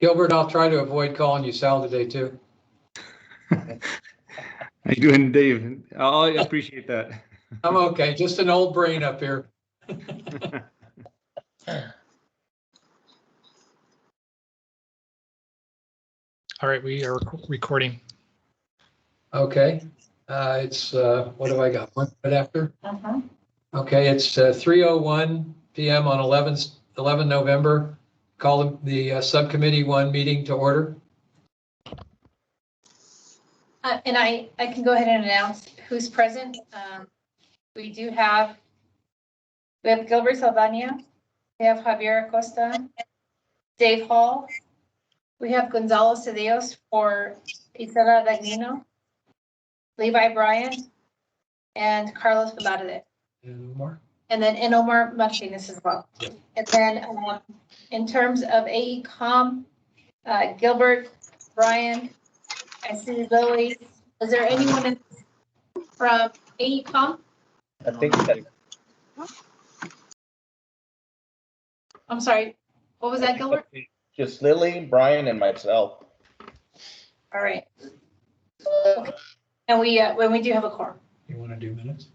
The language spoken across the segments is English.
Gilbert, I'll try to avoid calling you Sal today too. How you doing, Dave? I appreciate that. I'm okay, just an old brain up here. All right, we are recording. Okay, it's, what have I got? 1 minute after? Okay, it's 3:01 p.m. on 11 November. Call the Subcommittee 1 meeting to order. And I can go ahead and announce who's present. We have Gilbert Saldana, we have Javier Acosta, Dave Hall, we have Gonzalo Cedillos for Isela Dagnino, Levi Bryant, and Carlos Velarde. And more? And then Omar Martinez as well. And then in terms of AECOM, Gilbert, Brian, I see Lily. Is there anyone from AECOM? I think that. I'm sorry, what was that, Gilbert? Just Lily, Brian, and myself. All right. Okay. And when we do have a quorum. You want to do minutes?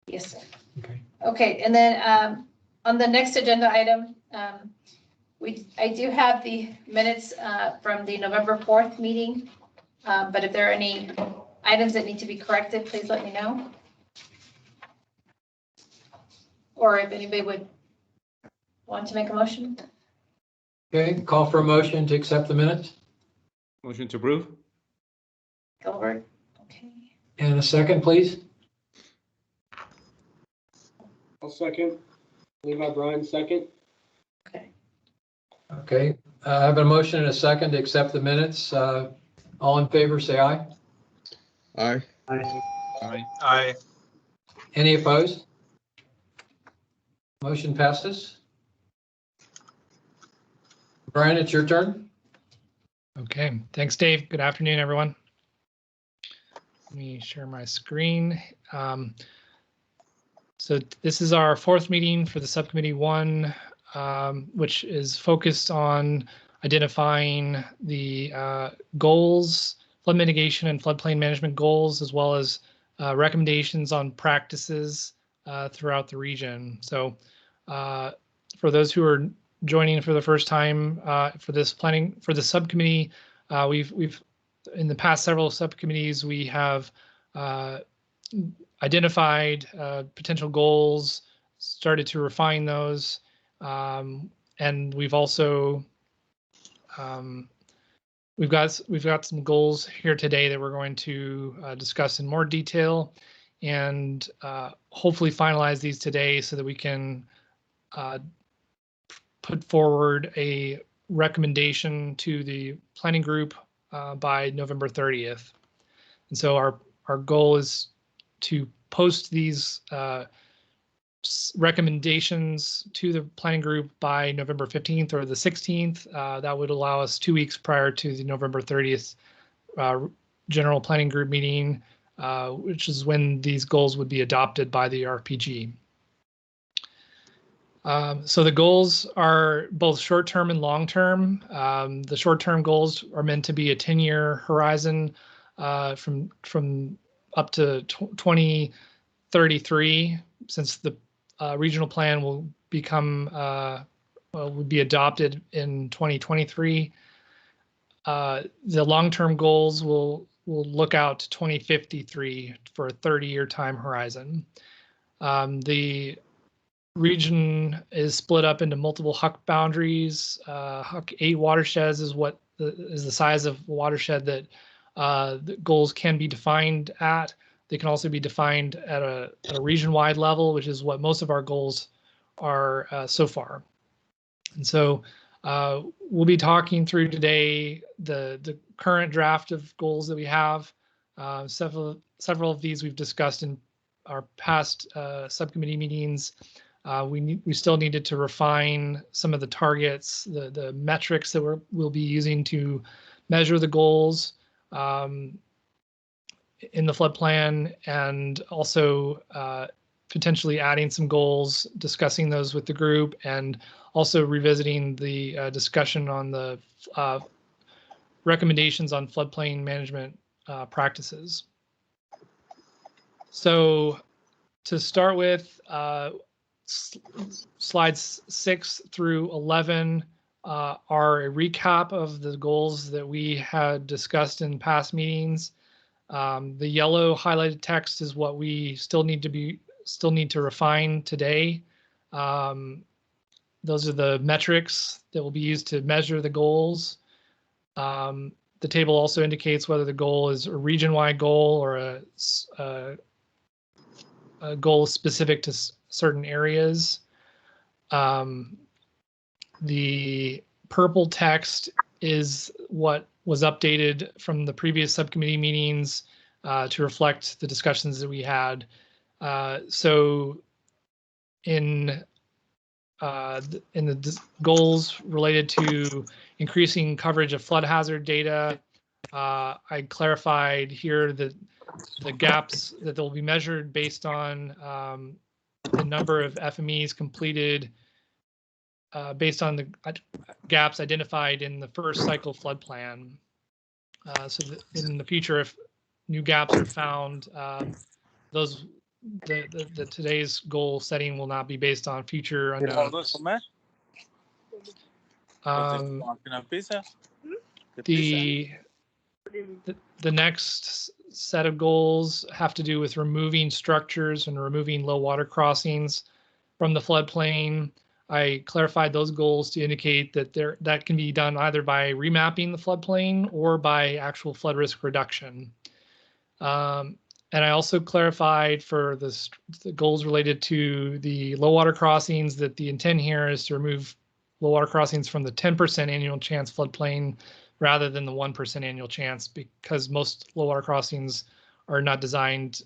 Yes, sir. Okay. Okay, and then on the next agenda item, I do have the minutes from the November 4th meeting, but if there are any items that need to be corrected, please let me know. Or if anybody would want to make a motion. Okay, call for a motion to accept the minutes. Motion to approve? Gilbert, okay. And a second, please. I'll second. Levi Brian, second. Okay. Okay, I have a motion and a second to accept the minutes. All in favor, say aye. Aye. Aye. Aye. Any opposed? Motion passes. Brian, it's your turn. Okay, thanks, Dave. Good afternoon, everyone. Let me share my screen. So this is our 4th meeting for the Subcommittee 1, which is focused on identifying the goals, flood mitigation and floodplain management goals, as well as recommendations on practices throughout the region. So for those who are joining for the first time for this planning for the subcommittee, we've in the past several subcommittees we have identified potential goals, started to refine those, and we've also we've got some goals here today that we're going to discuss in more detail, and hopefully finalize these today so that we can put forward a recommendation to the planning group by November 30th. And so our goal is to post these recommendations to the planning group by November 15th or the 16th. That would allow us 2 weeks prior to the November 30th general planning group meeting, which is when these goals would be adopted by the RPG. So the goals are both short-term and long-term. The short-term goals are meant to be a 10-year horizon from up to 2033, since the regional plan will become would be adopted in 2023. The long-term goals will look out to 2053 for a 30-year time horizon. The region is split up into multiple HUC boundaries. HUC 8 watersheds is what is the size of watershed that the goals can be defined at. They can also be defined at a region-wide level, which is what most of our goals are so far. And so we'll be talking through today the current draft of goals that we have. Several of these we've discussed in our past subcommittee meetings. We still needed to refine some of the targets, the metrics that we'll be using to measure the goals in the flood plan, and also potentially adding some goals, discussing those with the group, and also revisiting the discussion on the recommendations on floodplain management practices. So to start with, slides 6 through 11 are a recap of the goals that we had discussed in past meetings. The yellow highlighted text is what we still need to refine today. Those are the metrics that will be used to measure the goals. The table also indicates whether the goal is a region-wide goal or a goal specific to certain areas. The purple text is what was updated from the previous subcommittee meetings to reflect the discussions that we had. So in the goals related to increasing coverage of flood hazard data, I clarified here that the gaps that will be measured based on the number of FMEs completed based on the gaps identified in the first cycle flood plan. So that in the future, if new gaps are found, the today's goal setting will not be based on future unknowns. The next set of goals have to do with removing structures and removing low water crossings from the floodplain. I clarified those goals to indicate that that can be done either by remapping the floodplain or by actual flood risk reduction. And I also clarified for the goals related to the low water crossings that the intent here is to remove low water crossings from the 10% annual chance floodplain rather than the 1% annual chance, because most low water crossings are not designed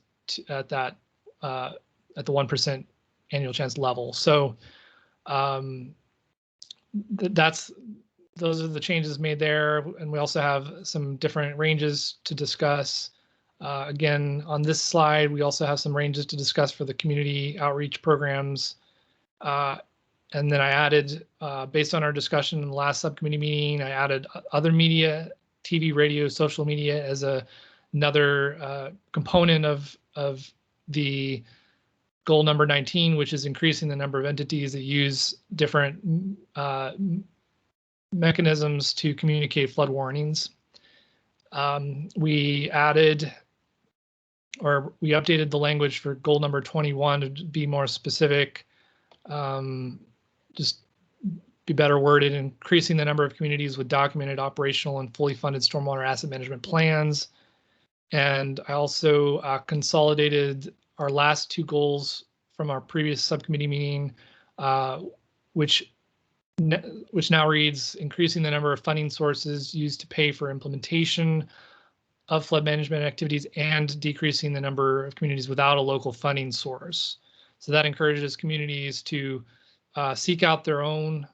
at the 1% annual chance level. So those are the changes made there, and we also have some different ranges to discuss. Again, on this slide, we also have some ranges to discuss for the community outreach programs. And then I added, based on our discussion in the last subcommittee meeting, I added other media, TV, radio, social media as another component of the goal number 19, which is increasing the number of entities that use different mechanisms to communicate flood warnings. We updated the language for goal number 21 to be more specific, just be better worded, increasing the number of communities with documented operational and fully funded stormwater asset management plans. And I also consolidated our last two goals from our previous subcommittee meeting, which now reads increasing the number of funding sources used to pay for implementation of flood management activities and decreasing the number of communities without a local funding source. So that encourages communities to seek out their own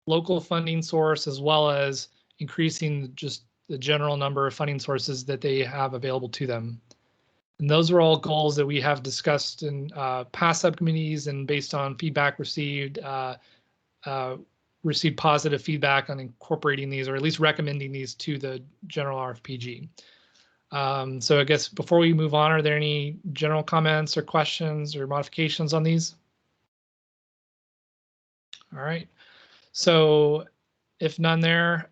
local funding source, as well as increasing just the general number of funding sources that they have available to them. And those are all goals that we have discussed in past subcommittees, and based on feedback received positive feedback on incorporating these, or at least recommending these to the general RFPG. So I guess before we move on, are there any general comments or questions or modifications on these? All right. So if none there,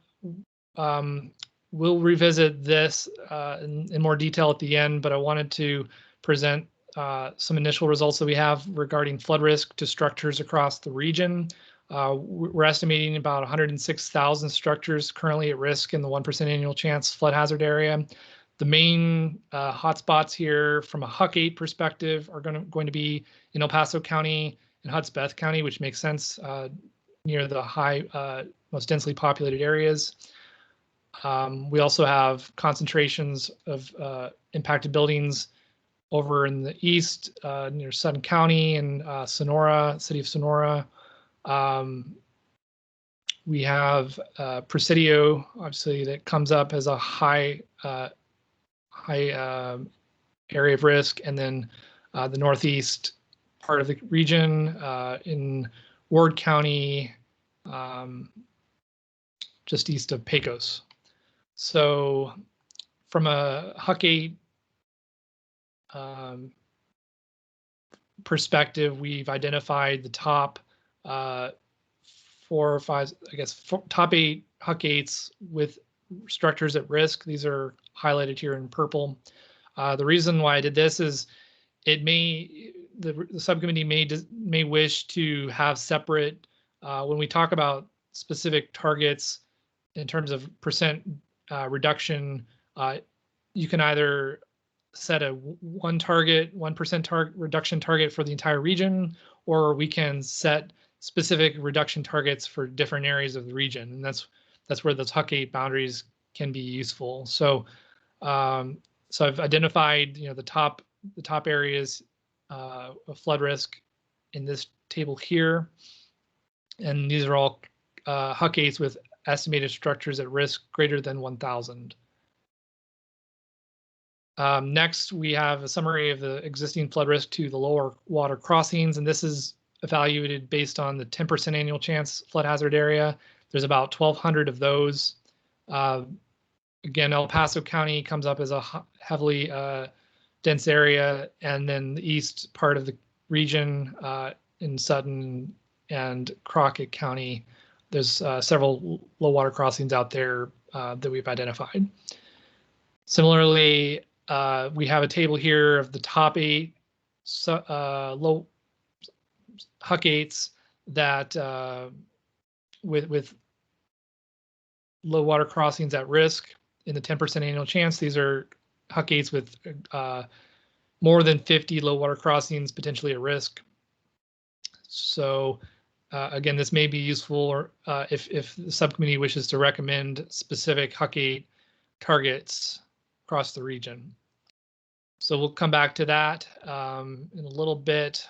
we'll revisit this in more detail at the end, but I wanted to present some initial results that we have regarding flood risk to structures across the region. We're estimating about 106,000 structures currently at risk in the 1% annual chance flood hazard area. The main hotspots here from a HUC-8 perspective are going to be in El Paso County and Hudspeth County, which makes sense near the most densely populated areas. We also have concentrations of impacted buildings over in the east near Sutton County and Sonora, city of Sonora. We have Presidio, obviously, that comes up as a high area of risk, and then the northeast part of the region in Ward County, just east of Pecos. So from a Huckate perspective, we've identified the top 4 or 5, I guess, top 8 Huckates with structures at risk. These are highlighted here in purple. The reason why I did this is the subcommittee may wish to have separate, when we talk about specific targets in terms of percent reduction, you can either set a 1% reduction target for the entire region, or we can set specific reduction targets for different areas of the region, and that's where those Huckate boundaries can be useful. So, so I've identified, the top areas of flood risk in this table here, and these are all Huckates with estimated structures at risk greater than 1,000. Next, we have a summary of the existing flood risk to the lower water crossings, and this is evaluated based on the 10% annual chance flood hazard area. There's about 1,200 of those. Again, El Paso County comes up as a heavily dense area, and then the east part of the region in Sutton and Crockett County, there's several low water crossings out there that we've identified. Similarly, we have a table here of the top 8 low Huckates that with low water crossings at risk in the 10% annual chance. These are Huckates with more than 50 low water crossings potentially at risk. So again, this may be useful if the subcommittee wishes to recommend specific Huckate targets across the region. So we'll come back to that in a little bit.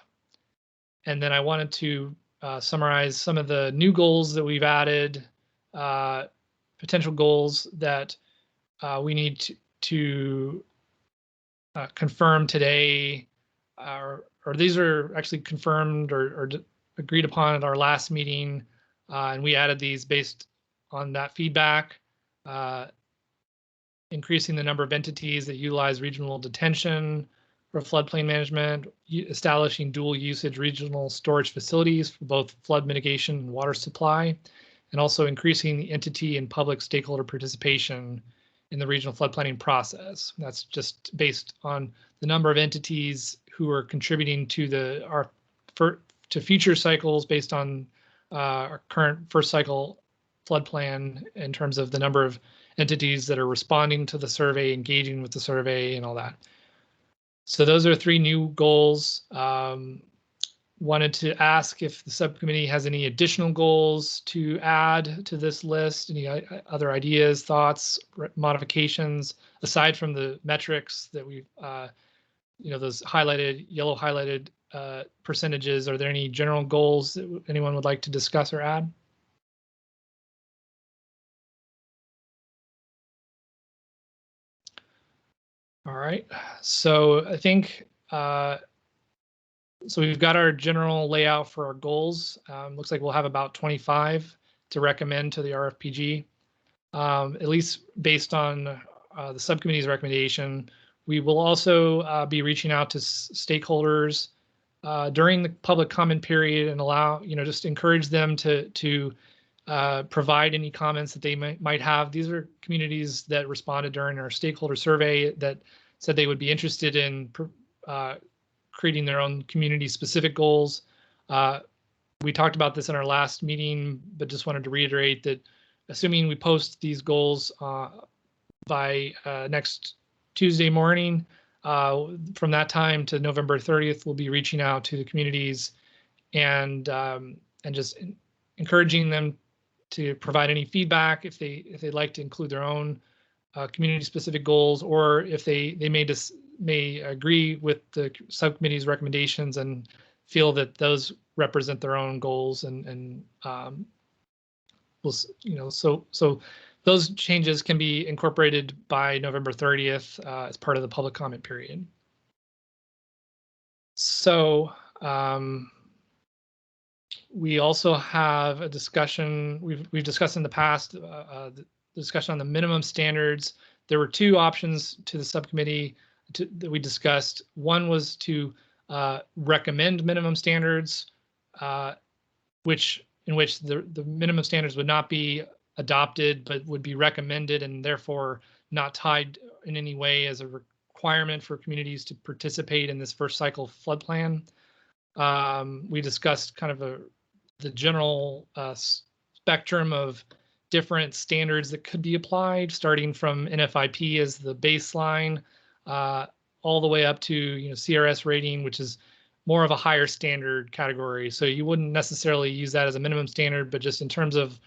And then I wanted to summarize some of the new goals that we've added, potential goals that we need to confirm today, or these are actually confirmed or agreed upon at our last meeting, and we added these based on that feedback. Increasing the number of entities that utilize regional detention for floodplain management, establishing dual usage regional storage facilities for both flood mitigation and water supply, and also increasing the entity and public stakeholder participation in the regional flood planning process. That's just based on the number of entities who are contributing to to future cycles based on our current first cycle flood plan in terms of the number of entities that are responding to the survey, engaging with the survey, and all that. So those are 3 new goals. Wanted to ask if the subcommittee has any additional goals to add to this list, any other ideas, thoughts, modifications, aside from the metrics that we've, those highlighted, yellow highlighted percentages. Are there any general goals that anyone would like to discuss or add? All right, so I think, so we've got our general layout for our goals. Looks like we'll have about 25 to recommend to the RFPG, at least based on the subcommittee's recommendation. We will also be reaching out to stakeholders during the public comment period and allow, just encourage them to provide any comments that they might have. These are communities that responded during our stakeholder survey that said they would be interested in creating their own community-specific goals. We talked about this in our last meeting, but just wanted to reiterate that assuming we post these goals by next Tuesday morning, from that time to November 30th, we'll be reaching out to the communities and just encouraging them to provide any feedback if they'd like to include their own community-specific goals, or if they may agree with the subcommittee's recommendations and feel that those represent their own goals, and so those changes can be incorporated by November 30th as part of the public comment period. So We also have a discussion, we've discussed in the past, the discussion on the minimum standards. There were two options to the subcommittee that we discussed. One was to recommend minimum standards, in which the minimum standards would not be adopted, but would be recommended and therefore not tied in any way as a requirement for communities to participate in this first cycle flood plan. We discussed kind of the general spectrum of different standards that could be applied, starting from NFIP as the baseline, all the way up to CRS rating, which is more of a higher standard category. So you wouldn't necessarily use that as a minimum standard, but just in terms of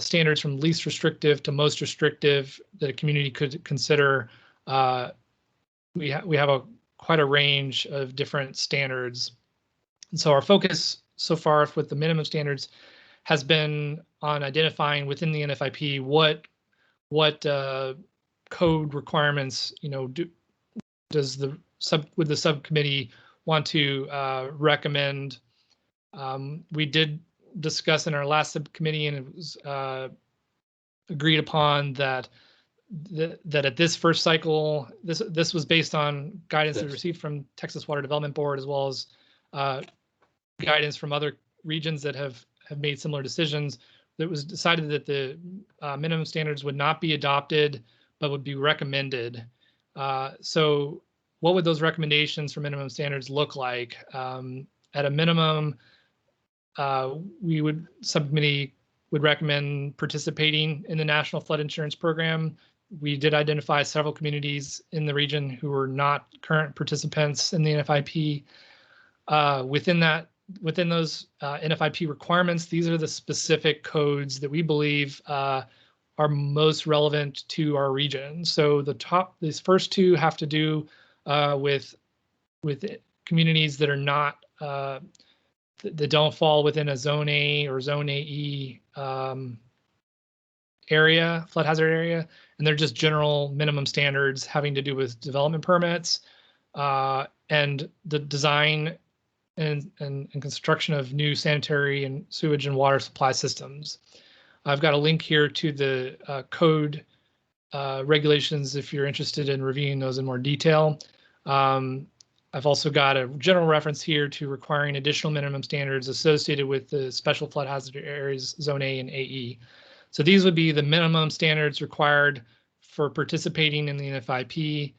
standards from least restrictive to most restrictive that a community could consider, we have quite a range of different standards. And so our focus so far with the minimum standards has been on identifying within the NFIP what code requirements would the subcommittee want to recommend. We did discuss in our last subcommittee, and it was agreed upon that at this first cycle, this was based on guidance that we received from Texas Water Development Board, as well as guidance from other regions that have made similar decisions. It was decided that the minimum standards would not be adopted, but would be recommended. So what would those recommendations for minimum standards look like? At a minimum, subcommittee would recommend participating in the National Flood Insurance Program. We did identify several communities in the region who were not current participants in the NFIP. Within those NFIP requirements, these are the specific codes that we believe are most relevant to our region. So these first two have to do with communities that are not that don't fall within a Zone A or Zone AE area, flood hazard area, and they're just general minimum standards having to do with development permits and the design and construction of new sanitary and sewage and water supply systems. I've got a link here to the code regulations if you're interested in reviewing those in more detail. I've also got a general reference here to requiring additional minimum standards associated with the special flood hazard areas, Zone A and AE. So these would be the minimum standards required for participating in the NFIP.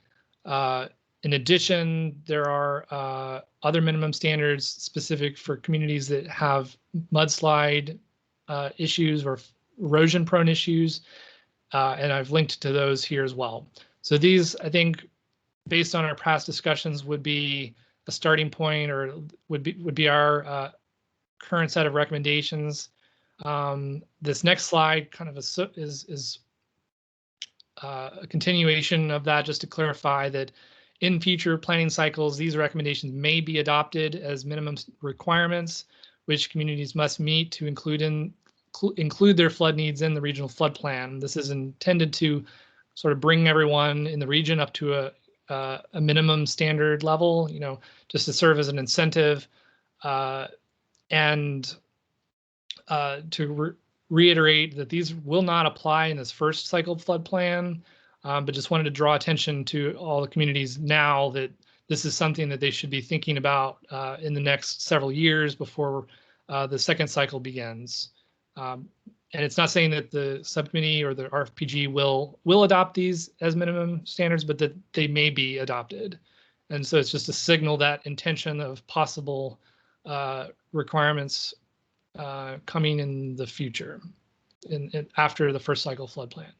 In addition, there are other minimum standards specific for communities that have mudslide issues or erosion-prone issues, and I've linked to those here as well. So these, I think, based on our past discussions, would be a starting point, or would be our current set of recommendations. This next slide kind of is a continuation of that, just to clarify that in future planning cycles, these recommendations may be adopted as minimum requirements, which communities must meet to include their flood needs in the regional flood plan. This is intended to sort of bring everyone in the region up to a minimum standard level, just to serve as an incentive, and to reiterate that these will not apply in this first cycle flood plan, but just wanted to draw attention to all the communities now that this is something that they should be thinking about in the next several years before the second cycle begins. And it's not saying that the subcommittee or the RFPG will adopt these as minimum standards, but that they may be adopted. And so it's just to signal that intention of possible requirements coming in the future after the first cycle flood plan.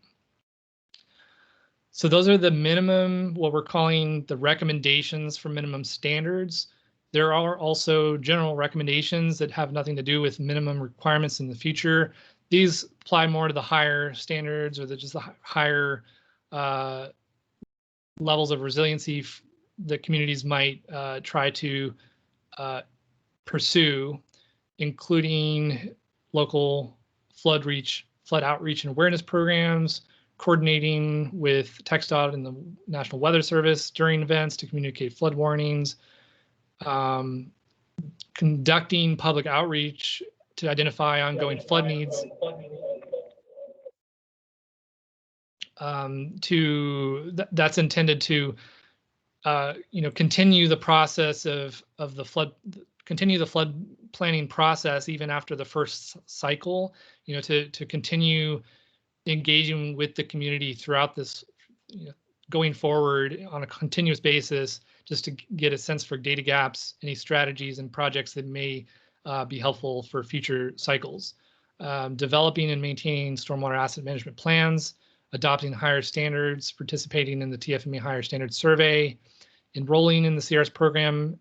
So those are the minimum, what we're calling the recommendations for minimum standards. There are also general recommendations that have nothing to do with minimum requirements in the future. These apply more to the higher standards or just the higher levels of resiliency that communities might try to pursue, including local flood outreach and awareness programs, coordinating with TxDOT and the National Weather Service during events to communicate flood warnings, conducting public outreach to identify ongoing flood needs. That's intended to continue the process of the flood, continue the flood planning process even after the first cycle, to continue engaging with the community throughout this, going forward on a continuous basis, just to get a sense for data gaps, any strategies and projects that may be helpful for future cycles. Developing and maintaining stormwater asset management plans, adopting higher standards, participating in the TFME Higher Standards Survey, enrolling in the CRS program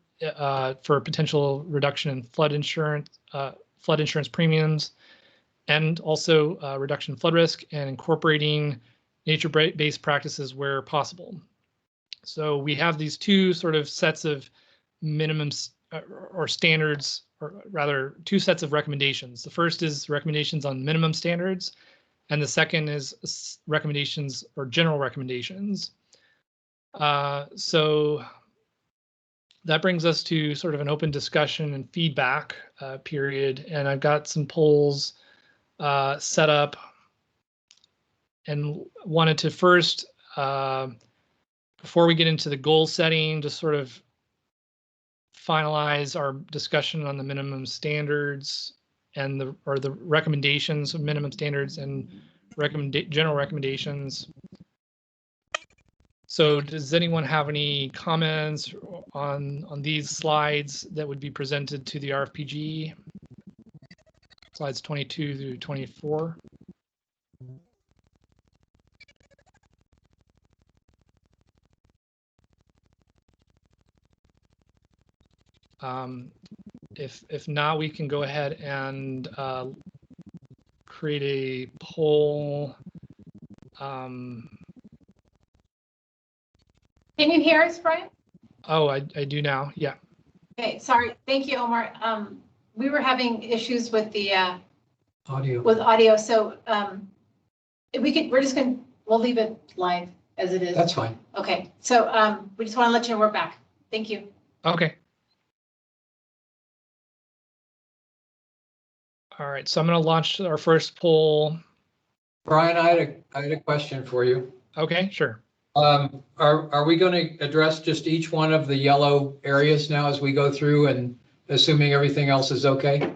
for potential reduction in flood insurance premiums, and also reduction in flood risk, and incorporating nature-based practices where possible. So we have these two sort of sets of minimums or standards, or rather two sets of recommendations. The first is recommendations on minimum standards, and the second is recommendations or general recommendations. So that brings us to sort of an open discussion and feedback period. And I've got some polls set up, and wanted to first, before we get into the goal setting, just sort of finalize our discussion on the minimum standards and the recommendations of minimum standards and general recommendations. So does anyone have any comments on these slides that would be presented to the RFPG? Slides 22 through 24. If not, we can go ahead and create a poll. Can you hear us, Brian? Oh, I do now. Yeah. Okay, sorry. Thank you, Omar. We were having issues with the Audio. so we'll leave it live as it is. That's fine. Okay, so we just want to let you know we're back. Thank you. Okay. All right, so I'm going to launch our first poll. Brian, I had a question for you. Okay, sure. Are we going to address just each one of the yellow areas now as we go through, and assuming everything else is okay?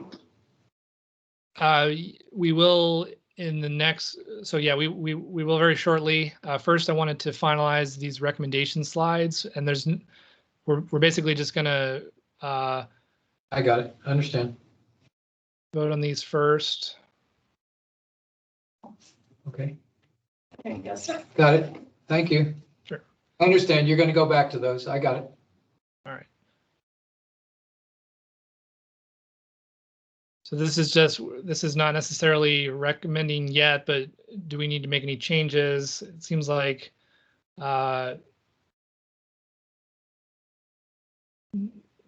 We will in the next, so yeah, we will very shortly. First, I wanted to finalize these recommendation slides, and we're basically just going to I got it. I understand. vote on these first. Okay. There you go, sir. Got it. Thank you. Sure. I understand. You're going to go back to those. I got it. All right. So this is not necessarily recommending yet, but do we need to make any changes? It seems like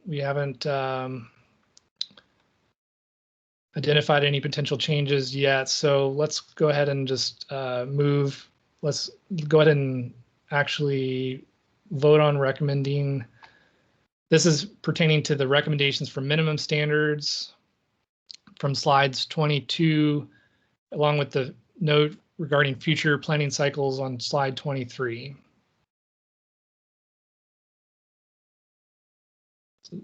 we haven't identified any potential changes yet. So let's go ahead and just move. Let's go ahead and actually vote on recommending. This is pertaining to the recommendations for minimum standards from slides 22, along with the note regarding future planning cycles on slide 23.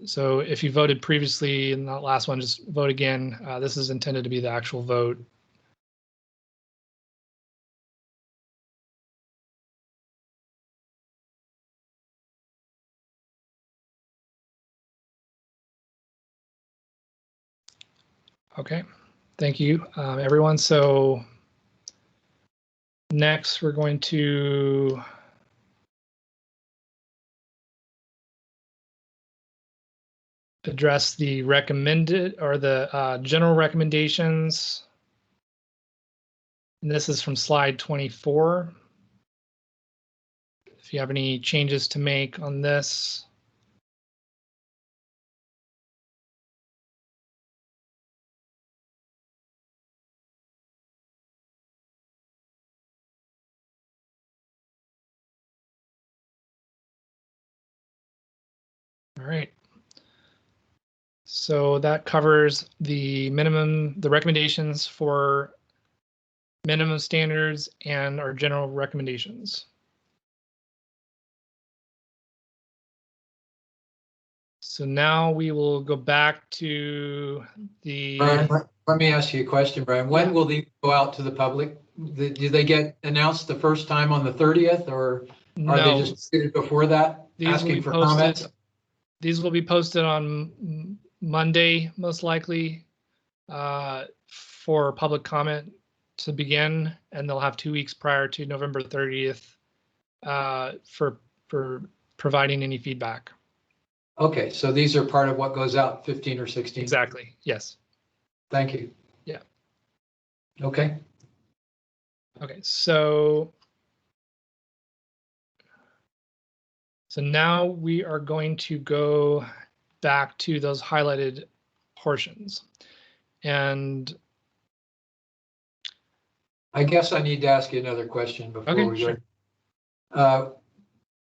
So if you voted previously in that last one, just vote again. This is intended to be the actual vote. Okay, thank you, everyone. So next we're going to address the recommended or the general recommendations. And this is from slide 24. If you have any changes to make on this. All right. So that covers the recommendations for minimum standards and our general recommendations. So now we will go back to the. Brian, let me ask you a question, Brian. When will these go out to the public? Do they get announced the first time on the 30th, or are they No, just before that, these will asking be for posted. comments? These will be posted on Monday, most likely, for public comment to begin, and they'll have 2 weeks prior to November 30th for providing any feedback. Okay, so these are part of what goes out 15 or 16. Exactly. Yes. Thank you. Yeah. Okay. Okay. So now we are going to go back to those highlighted portions, and I guess I need to ask you another question before okay, we go. sure.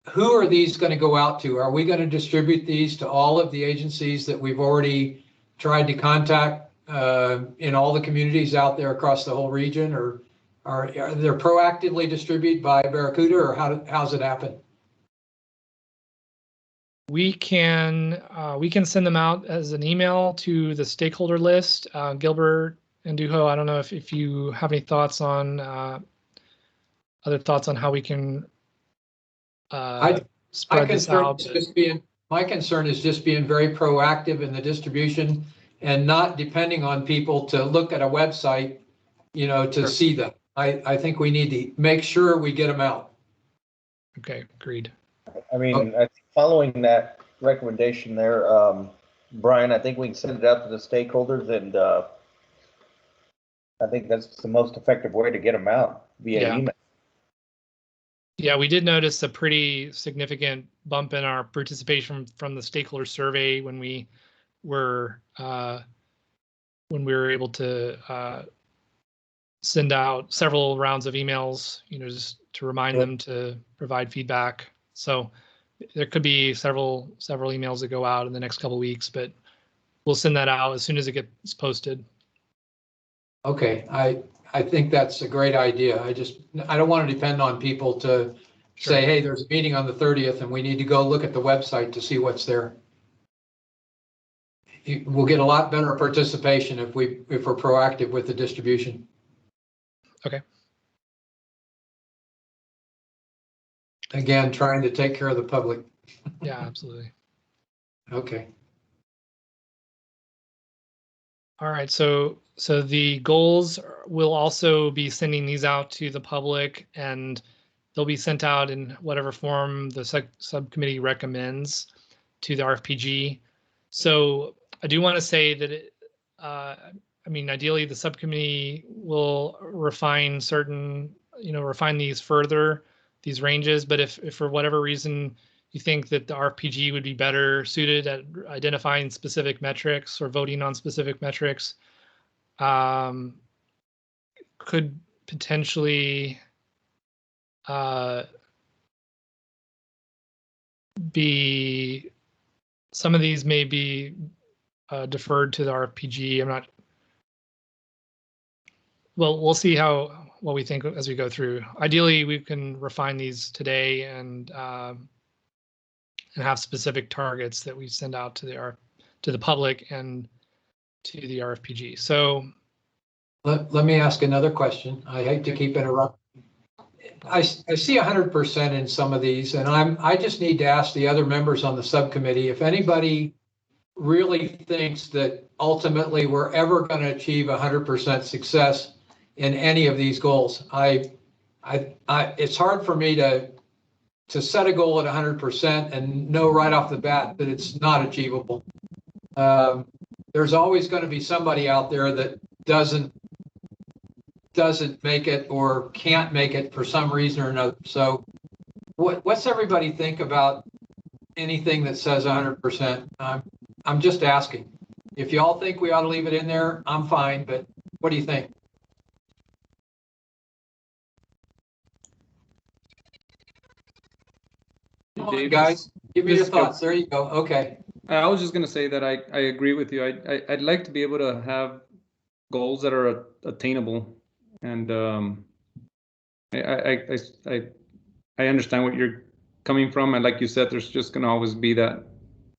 Who are these going to go out to? Are we going to distribute these to all of the agencies that we've already tried to contact in all the communities out there across the whole region, or are they proactively distributed by Barracuda, or how's it happen? We can send them out as an email to the stakeholder list. Gilbert and Duho, I don't know if you have any thoughts on other thoughts on how we can spread this out. My concern is just being very proactive in the distribution and not depending on people to look at a website, to Sure. see them. I think we need to make sure we get them out. Okay, agreed. I mean, I think following that recommendation there, Brian, I think we can send it out to the stakeholders, and I think that's the most effective way to get them out via email. Yeah, we did notice a pretty significant bump in our participation from the stakeholder survey when we were able to send out several rounds of emails, just to remind them to provide feedback. So there could be several emails that go out in the next couple of weeks, but we'll send that out as soon as it gets posted. Okay, I think that's a great idea. I don't want to depend on people to say, hey, there's a meeting on the 30th and we need to go look at the website to see what's there. We'll get a lot better participation if we're proactive with the distribution. Okay. Again, trying to take care of the public. Yeah, absolutely. Okay. All right, so the goals, will also be sending these out to the public, and they'll be sent out in whatever form the subcommittee recommends to the RFPG. So I do want to say that ideally the subcommittee will refine refine these further, these ranges. But if for whatever reason you think that the RFPG would be better suited at identifying specific metrics or voting on specific metrics, could potentially be, some of these may be deferred to the RFPG. I'm not, well, we'll see what we think as we go through. Ideally, we can refine these today and have specific targets that we send out to the public and to the RFPG. So let me ask another question. I hate to keep interrupting. I see 100% in some of these, and I just need to ask the other members on the subcommittee if anybody really thinks that ultimately we're ever going to achieve 100% success in any of these goals. It's hard for me to set a goal at 100% and know right off the bat that it's not achievable. There's always going to be somebody out there that doesn't make it or can't make it for some reason or another. So what's everybody think about anything that says 100%? I'm just asking. If you all think we ought to leave it in there, I'm fine, but what do you think? Come on, guys, give me your thoughts. There you go. Okay. I was just gonna say that I agree with you. I'd like to be able to have goals that are attainable, and I understand what you're coming from, and like you said, there's just gonna always be that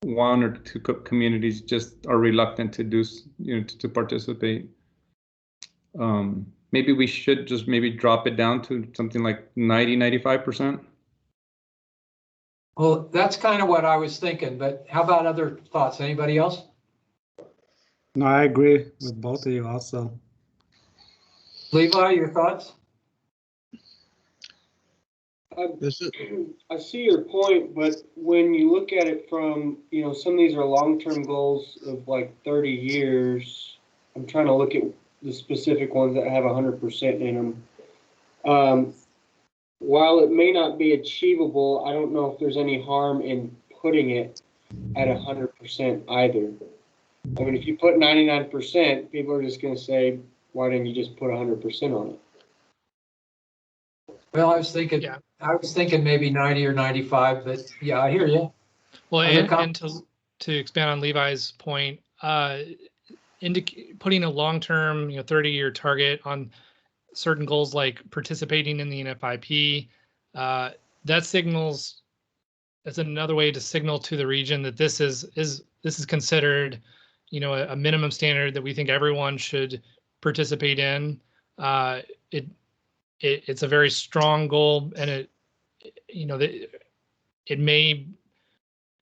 one or two communities just are reluctant to do, to participate. Maybe we should just maybe drop it down to something like 95%. Well, that's kind of what I was thinking, but how about other thoughts? Anybody else? No, I agree with both of you also. Levi, your thoughts? I see your point, but when you look at it from, some of these are long-term goals of like 30 years. I'm trying to look at the specific ones that have 100% in them. While it may not be achievable, I don't know if there's any harm in putting it at 100% either. I mean, if you put 99%, people are just going to say, why didn't you just put 100% on it? Well, I was thinking maybe 90 or 95, but yeah, I hear you. Well, Other and to expand on Levi's point, putting a long-term, 30-year target on certain goals like participating in the NFIP, that signals, that's another way to signal to the region that this is considered, a minimum standard that we think everyone should participate in. It's a very strong goal, and it may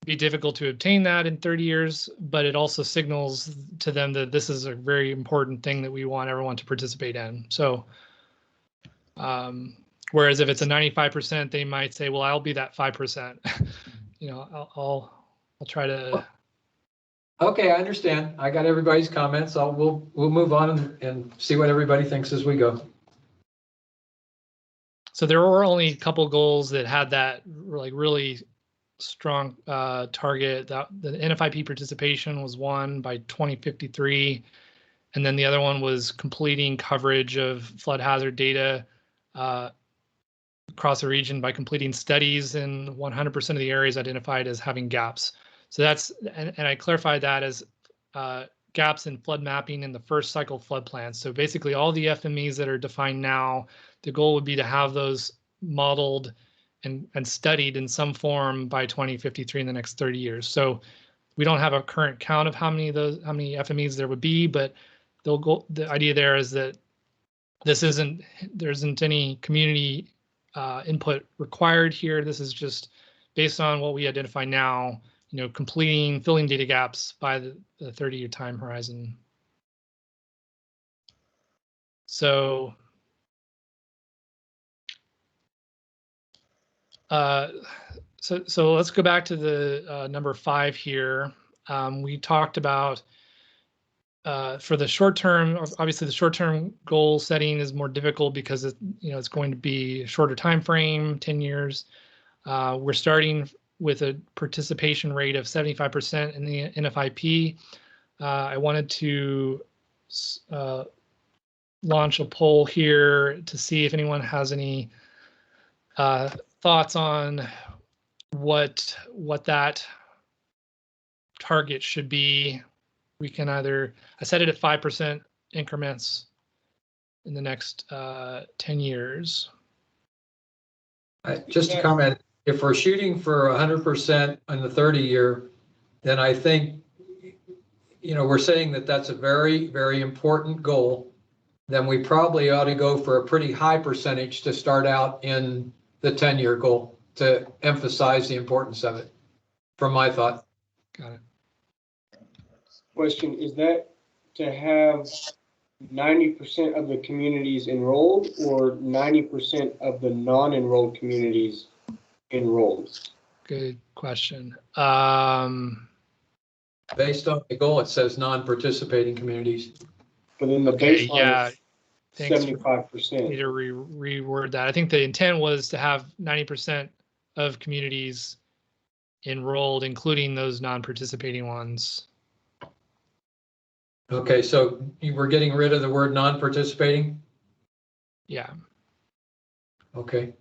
be difficult to obtain that in 30 years, but it also signals to them that this is a very important thing that we want everyone to participate in. So, whereas if it's a 95%, they might say, well, I'll be that 5%. I'll try to. Okay, I understand. I got everybody's comments. We'll move on and see what everybody thinks as we go. So there were only a couple goals that had that really strong target. That the NFIP participation was one by 2053, and then the other one was completing coverage of flood hazard data across the region by completing studies in 100% of the areas identified as having gaps. So that's, and I clarified that as gaps in flood mapping in the first cycle flood plans. So basically all the FMEs that are defined now, the goal would be to have those modeled and studied in some form by 2053 in the next 30 years. So we don't have a current count of how many FMEs there would be, but the idea there is that there isn't any community input required here. This is just based on what we identify now, filling data gaps by the 30-year time horizon. So so let's go back to the number 5 here. We talked about for the short term, obviously the short term goal setting is more difficult because it's going to be a shorter time frame, 10 years. We're starting with a participation rate of 75% in the NFIP. I wanted to launch a poll here to see if anyone has any thoughts on what that target should be. We can either, I set it at 5% increments in the next 10 years. Just to comment, if we're shooting for 100% on the 30-year, then I think, we're saying that that's a very, very important goal. Then we probably ought to go for a pretty high percentage to start out in the 10-year goal to emphasize the importance of it, from my thought. Got it. Question, is that to have 90% of the communities enrolled or 90% of the non-enrolled communities enrolled? Good question. Based on the goal, it says non-participating communities. But then the Okay, baseline yeah. is Thanks for 75%. me to reword that. I think the intent was to have 90% of communities enrolled, including those non-participating ones. Okay, so you were getting rid of the word non-participating? Yeah. Okay.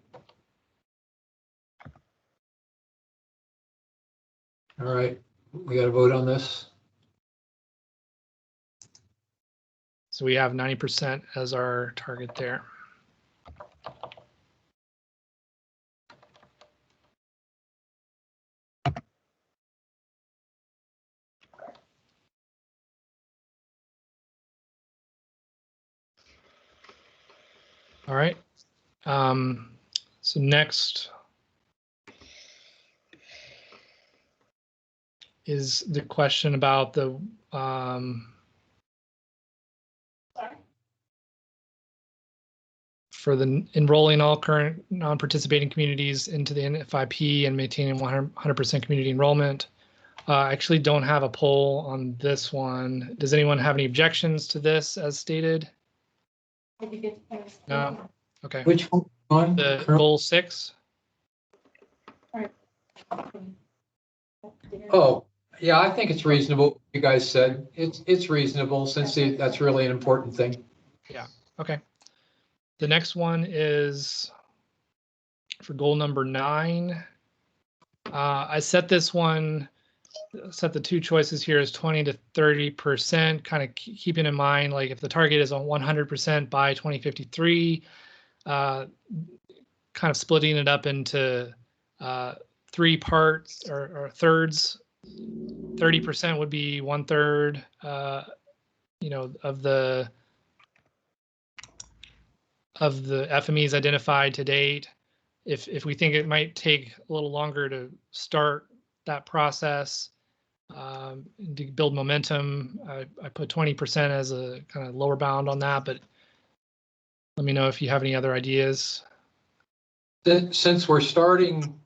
All right. We got to vote on this. So we have 90% as our target there. All right. So next is the question about the for the enrolling all current non-participating communities into the NFIP and maintaining 100% community enrollment. I actually don't have a poll on this one. Does anyone have any objections to this as stated? No. Okay. Which one? The goal 6. Oh, yeah, I think it's reasonable. You guys said it's reasonable since that's really an important thing. Yeah. Okay. The next one is for goal number 9. I set this one, set the two choices here as 20 to 30%, kind of keeping in mind, like if the target is on 100% by 2053, kind of splitting it up into 3 parts or thirds. 30% would be 1/3, of the FMEs identified to date. If we think it might take a little longer to start that process, to build momentum, I put 20% as a kind of lower bound on that, but let me know if you have any other ideas. Since we're starting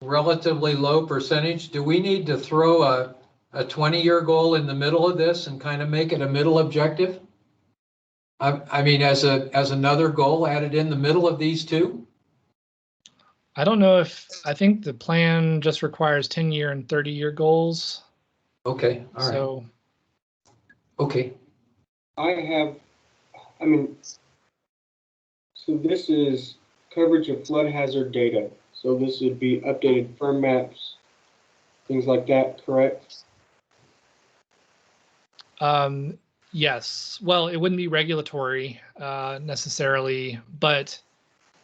relatively low percentage, do we need to throw a 20-year goal in the middle of this and kind of make it a middle objective? I mean, as another goal added in the middle of these two? I don't know I think the plan just requires 10-year and 30-year goals. Okay, all right. So, okay. So this is coverage of flood hazard data. So this would be updated firm maps, things like that, correct? yes. Well, it wouldn't be regulatory necessarily, but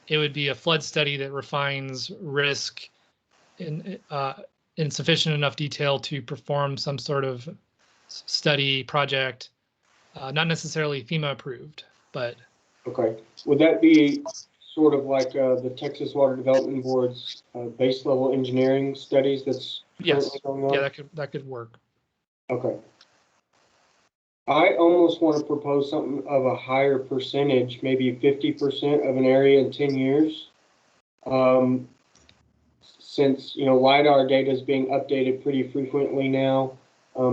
it would be a flood study that refines risk in sufficient enough detail to perform some sort of study project, not necessarily FEMA approved, but. Okay. Would that be sort of like the Texas Water Development Board's base level engineering studies that's Yes. currently going on? Yeah, that could work. Okay. I almost want to propose something of a higher percentage, maybe 50% of an area in 10 years. Since, LiDAR data is being updated pretty frequently now,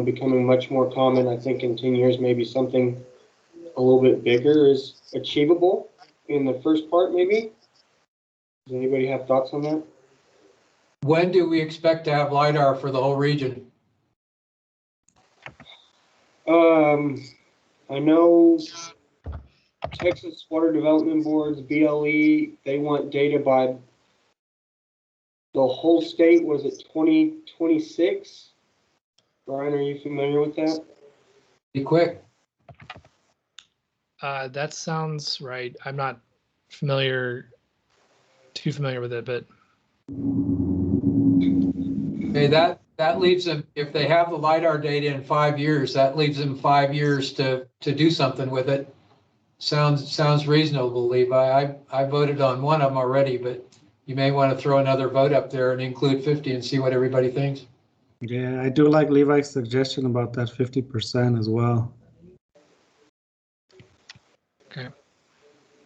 becoming much more common, I think in 10 years, maybe something a little bit bigger is achievable in the first part, maybe. Does anybody have thoughts on that? When do we expect to have LiDAR for the whole region? I know Texas Water Development Board's BLE, they want data by the whole state. Was it 2026? Brian, are you familiar with that? Be quick. That sounds right. I'm not too familiar with it, but. Okay, that leaves them, if they have the LiDAR data in 5 years, that leaves them 5 years to do something with it. Sounds reasonable, Levi. I voted on one of them already, but you may want to throw another vote up there and include 50 and see what everybody thinks. Yeah, I do like Levi's suggestion about that 50% as well. Okay.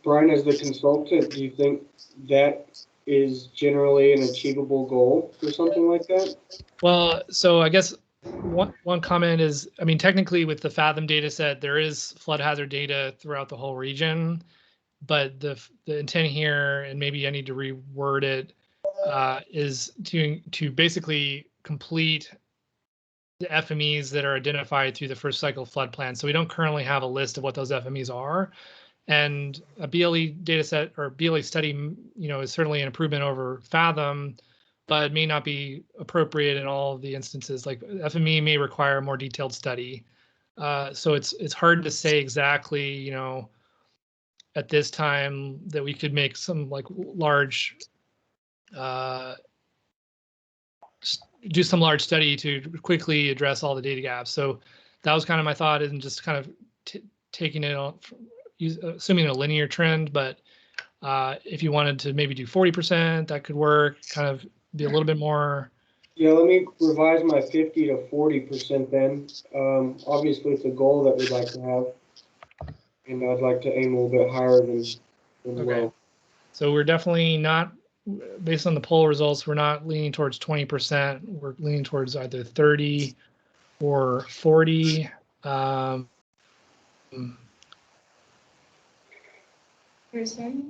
Brian, as the consultant, do you think that is generally an achievable goal for something like that? Well, so I guess one comment is, I mean, technically with the Fathom data set, there is flood hazard data throughout the whole region, but the intent here, and maybe I need to reword it, is to basically complete the FMEs that are identified through the first cycle flood plan. So we don't currently have a list of what those FMEs are. And a BLE data set or BLE study, is certainly an improvement over Fathom, but it may not be appropriate in all of the instances. Like FME may require a more detailed study. So it's hard to say exactly, you know, at this time that we could make some like large, do some large study to quickly address all the data gaps. So that was kind of my thought, and just kind of taking it on, assuming a linear trend. But if you wanted to maybe do 40%, that could work. Kind of be a little bit more. Yeah, let me revise my 50 to 40% then. Obviously, it's a goal that we'd like to have, and I'd like to aim a little bit higher than Okay. low. So we're definitely not, based on the poll results, we're not leaning towards 20%. We're leaning towards either 30 or 40. Yours, sorry?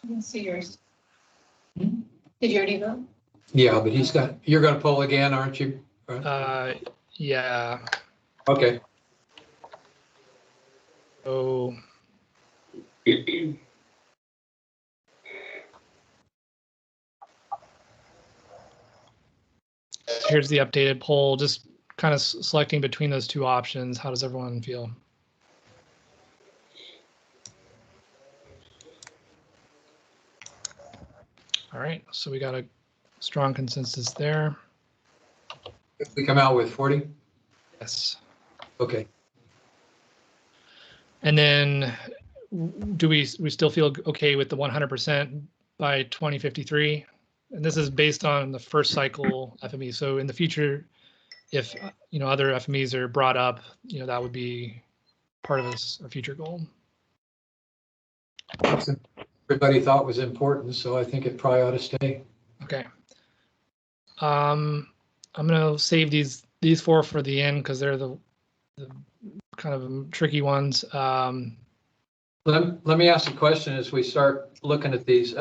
I didn't see yours. Did you already vote? Yeah, but you're going to poll again, aren't you? Yeah. Okay. So here's the updated poll, just kind of selecting between those two options. How does everyone feel? All right, so we got a strong consensus there. If we come out with 40? Yes. Okay. And then do we still feel okay with the 100% by 2053? And this is based on the first cycle FME. So in the future, if you know other FMEs are brought up, you know, that would be part of a future goal. Everybody thought was important, so I think it probably ought to stay. Okay. I'm gonna save these four for the end because they're the kind of tricky ones. Let me ask a question as we start looking at these.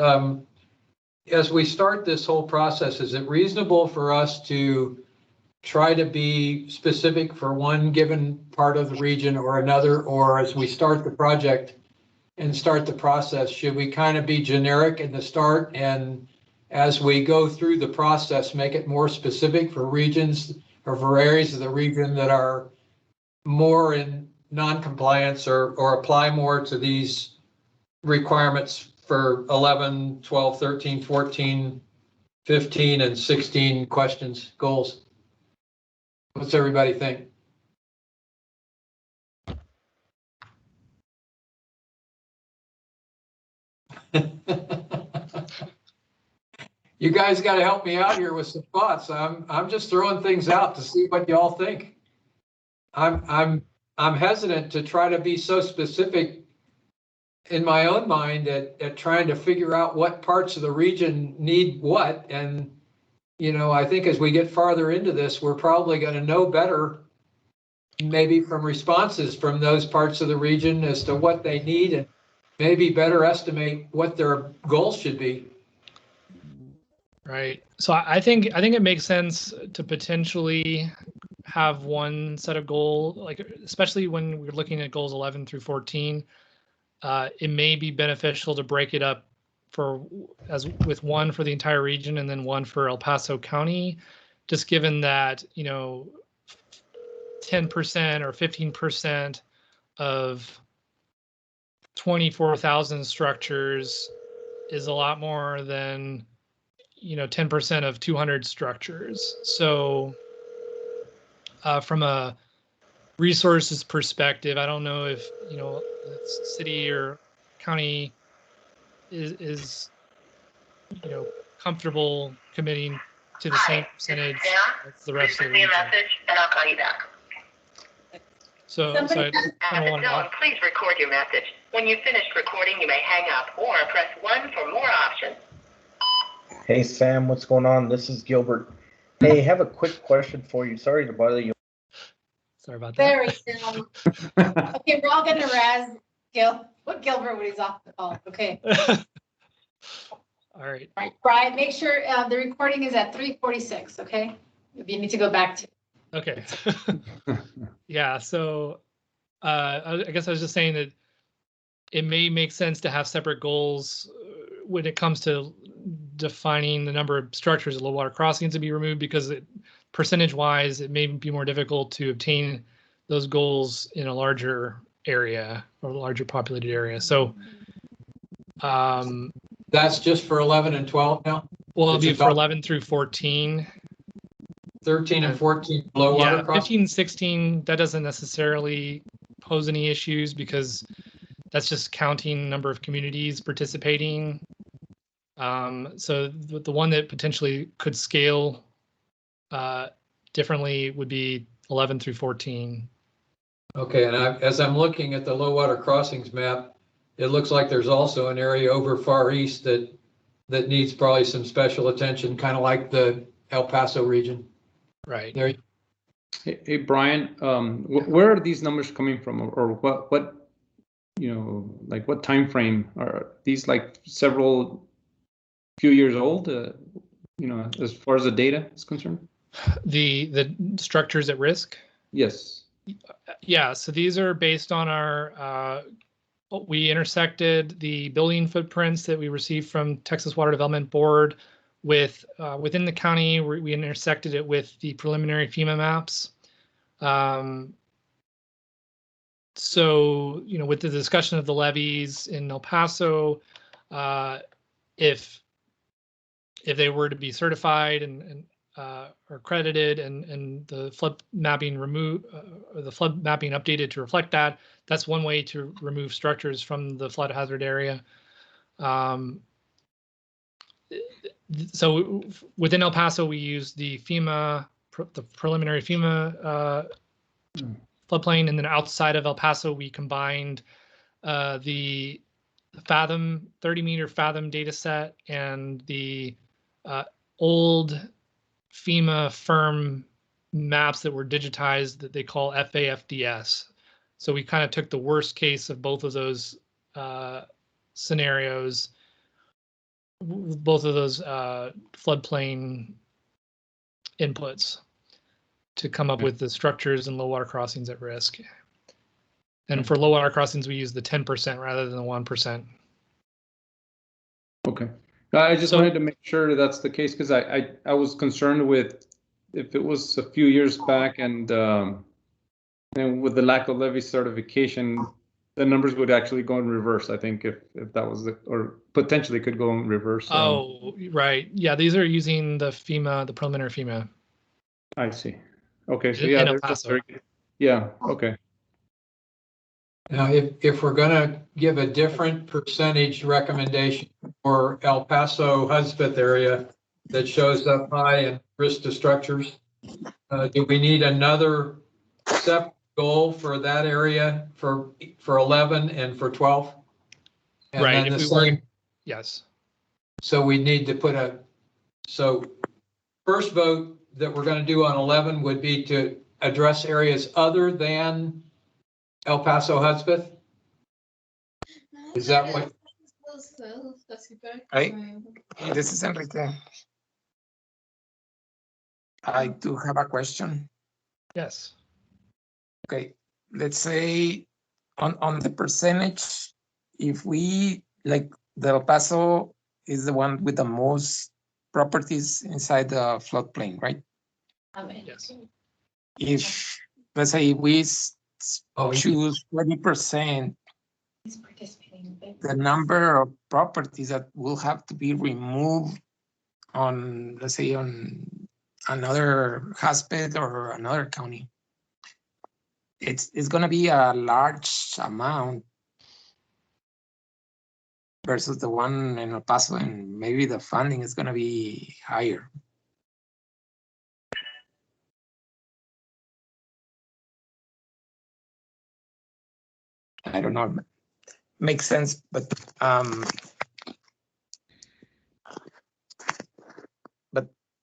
As we start this whole process, is it reasonable for us to try to be specific for one given part of the region or another, or as we start the project and start the process, should we kind of be generic in the start, and as we go through the process, make it more specific for regions or for areas of the region that are more in non-compliance or apply more to these requirements for 11, 12, 13, 14, 15, and 16 questions, goals? What's everybody think? You guys got to help me out here with some thoughts. I'm just throwing things out to see what y'all think. I'm hesitant to try to be so specific in my own mind at trying to figure out what parts of the region need what. And, you know, I think as we get farther into this, we're probably going to know better, maybe from responses from those parts of the region as to what they need, and maybe better estimate what their goals should be. Right. So I think it makes sense to potentially have one set of goal, like especially when we're looking at goals 11 through 14. It may be beneficial to break it up with one for the entire region and then one for El Paso County, just given that, you know, 10% or 15% of 24,000 structures is a lot more than, you know, 10% of 200 structures. So from a resources perspective, I don't know if, you know, the city or county is you know, comfortable committing to the same percentage as the rest of the region. And I'll call you back. So I kind of want to. Please record your message. When you've finished recording, you may hang up or press 1 for more options. Hey, Sam, what's going on? This is Gilbert. Hey, have a quick question for you. Sorry to bother you. Sorry about that. Very soon. Okay, we're all gonna razz Gilbert when he's off the call. Okay. All right. All right, Brian, make sure the recording is at 3:46. Okay. If you need to go back to. Okay. Yeah. So I guess I was just saying that it may make sense to have separate goals when it comes to defining the number of structures at low water crossings to be removed because percentage-wise, it may be more difficult to obtain those goals in a larger area or larger populated area. So That's just for 11 and 12 now? well, it'll It's be a for top- 11 through 14. 13 and 14 low water Yeah, crossings? 15, 16, that doesn't necessarily pose any issues because that's just counting number of communities participating. So the one that potentially could scale differently would be 11 through 14. Okay, and as I'm looking at the low water crossings map, it looks like there's also an area over far east that needs probably some special attention, kind of like the El Paso region. Right. There, Hey, Brian, where are these numbers coming from, or what, like what time frame are these? Like several few years old, as far as the data is concerned? The structures at risk. Yes. Yeah, so these are based on our, we intersected the building footprints that we received from Texas Water Development Board with, within the county, we intersected it with the preliminary FEMA maps. So, with the discussion of the levees in El Paso, if they were to be certified and or credited and the flood mapping removed, or the flood mapping updated to reflect that, that's one way to remove structures from the flood hazard area. So within El Paso, we use the FEMA, the preliminary FEMA floodplain, and then outside of El Paso, we combined the Fathom 30-meter Fathom data set and the old FEMA firm maps that were digitized that they call FAFDS. So we kind of took the worst case of both of those scenarios, both of those floodplain inputs to come up with the structures and low water crossings at risk. And for low water crossings, we use the 10% rather than the 1%. Okay. I just wanted to make sure that's the case because I was concerned with if it was a few years back and with the lack of levy certification, the numbers would actually go in reverse. I think if that was or potentially could go in reverse. Oh, right. Yeah, these are using the FEMA, the preliminary FEMA. I see. Okay, so yeah, that's very good. Yeah. Okay. now, if we're gonna give a different percentage recommendation for El Paso Hudspeth area that shows up high in risk to structures, do we need another separate goal for that area for 11 and for 12? And Right, then if the we were, same, yes. so we need to put so first vote that we're gonna do on 11 would be to address areas other than El Paso Hudspeth? Is that what? This is Enrique. I do have a question. Yes. Okay, let's say on the percentage, if we like the El Paso is the one with the most properties inside the floodplain, right? Yes. If let's say we Oh, choose 20%, He's participating. the number of properties that will have to be removed on, let's say, on another hospital or another county, it's going to be a large amount versus the one in El Paso, and maybe the funding is going to be higher. I don't know. Makes sense, but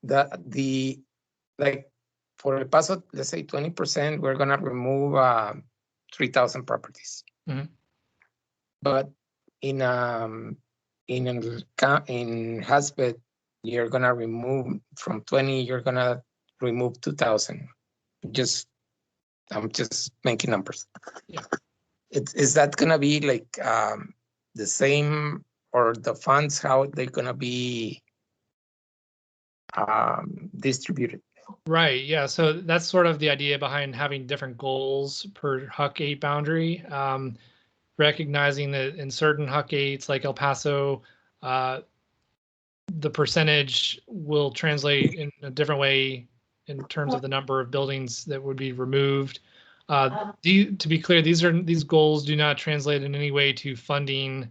the like for El Paso, let's say 20%, we're gonna remove 3,000 properties. Mhm. But in Hudspeth, you're gonna remove from 20, you're gonna remove 2,000. I'm just making numbers. Yeah. Is that gonna be like the same or the funds, how they're gonna be distributed. Right, yeah, so that's sort of the idea behind having different goals per Huck 8 boundary. Recognizing that in certain Huck 8s like El Paso, the percentage will translate in a different way in terms of the number of buildings that would be removed. To be clear, these goals do not translate in any way to funding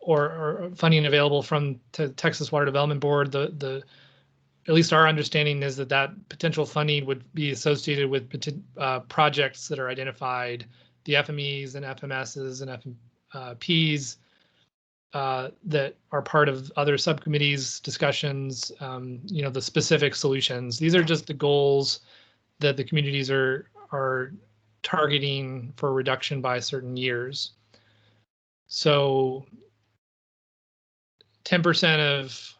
or funding available from Texas Water Development Board. At least our understanding is that potential funding would be associated with projects that are identified, the FMEs and FMSs and FMPs that are part of other subcommittees discussions, the specific solutions. These are just the goals that the communities are targeting for reduction by certain years. So 10% of,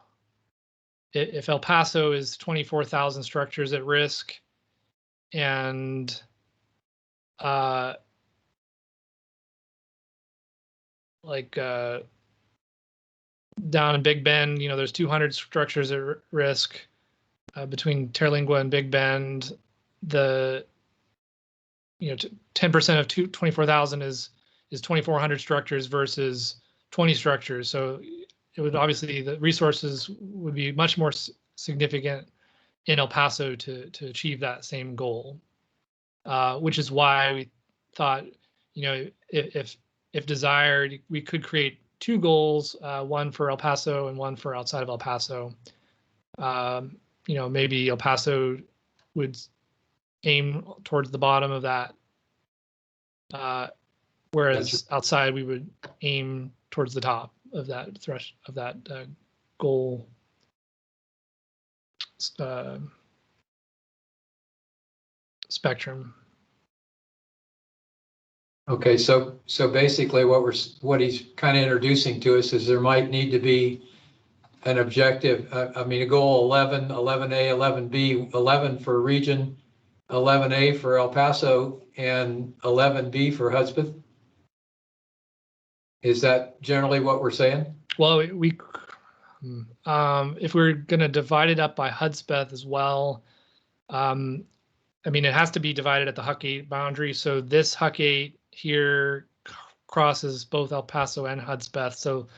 if El Paso is 24,000 structures at risk, and down in Big Bend, there's 200 structures at risk between Terlingua and Big Bend. The 10% of 24,000 is 2,400 structures versus 20 structures. So it would obviously, the resources would be much more significant in El Paso to achieve that same goal, which is why we thought, if desired, we could create two goals, one for El Paso and one for outside of El Paso. Maybe El Paso would aim towards the bottom of that, whereas outside we would aim towards the top of that goal spectrum. Okay, so basically what he's kind of introducing to us is there might need to be an objective, a goal 11, 11A, 11B, 11 for region, 11A for El Paso, and 11B for Hudspeth. Is that generally what we're saying? Well, if we're going to divide it up by Hudspeth as well, it has to be divided at the Huck 8 boundary. So this Huck 8 here crosses both El Paso and Hudspeth. So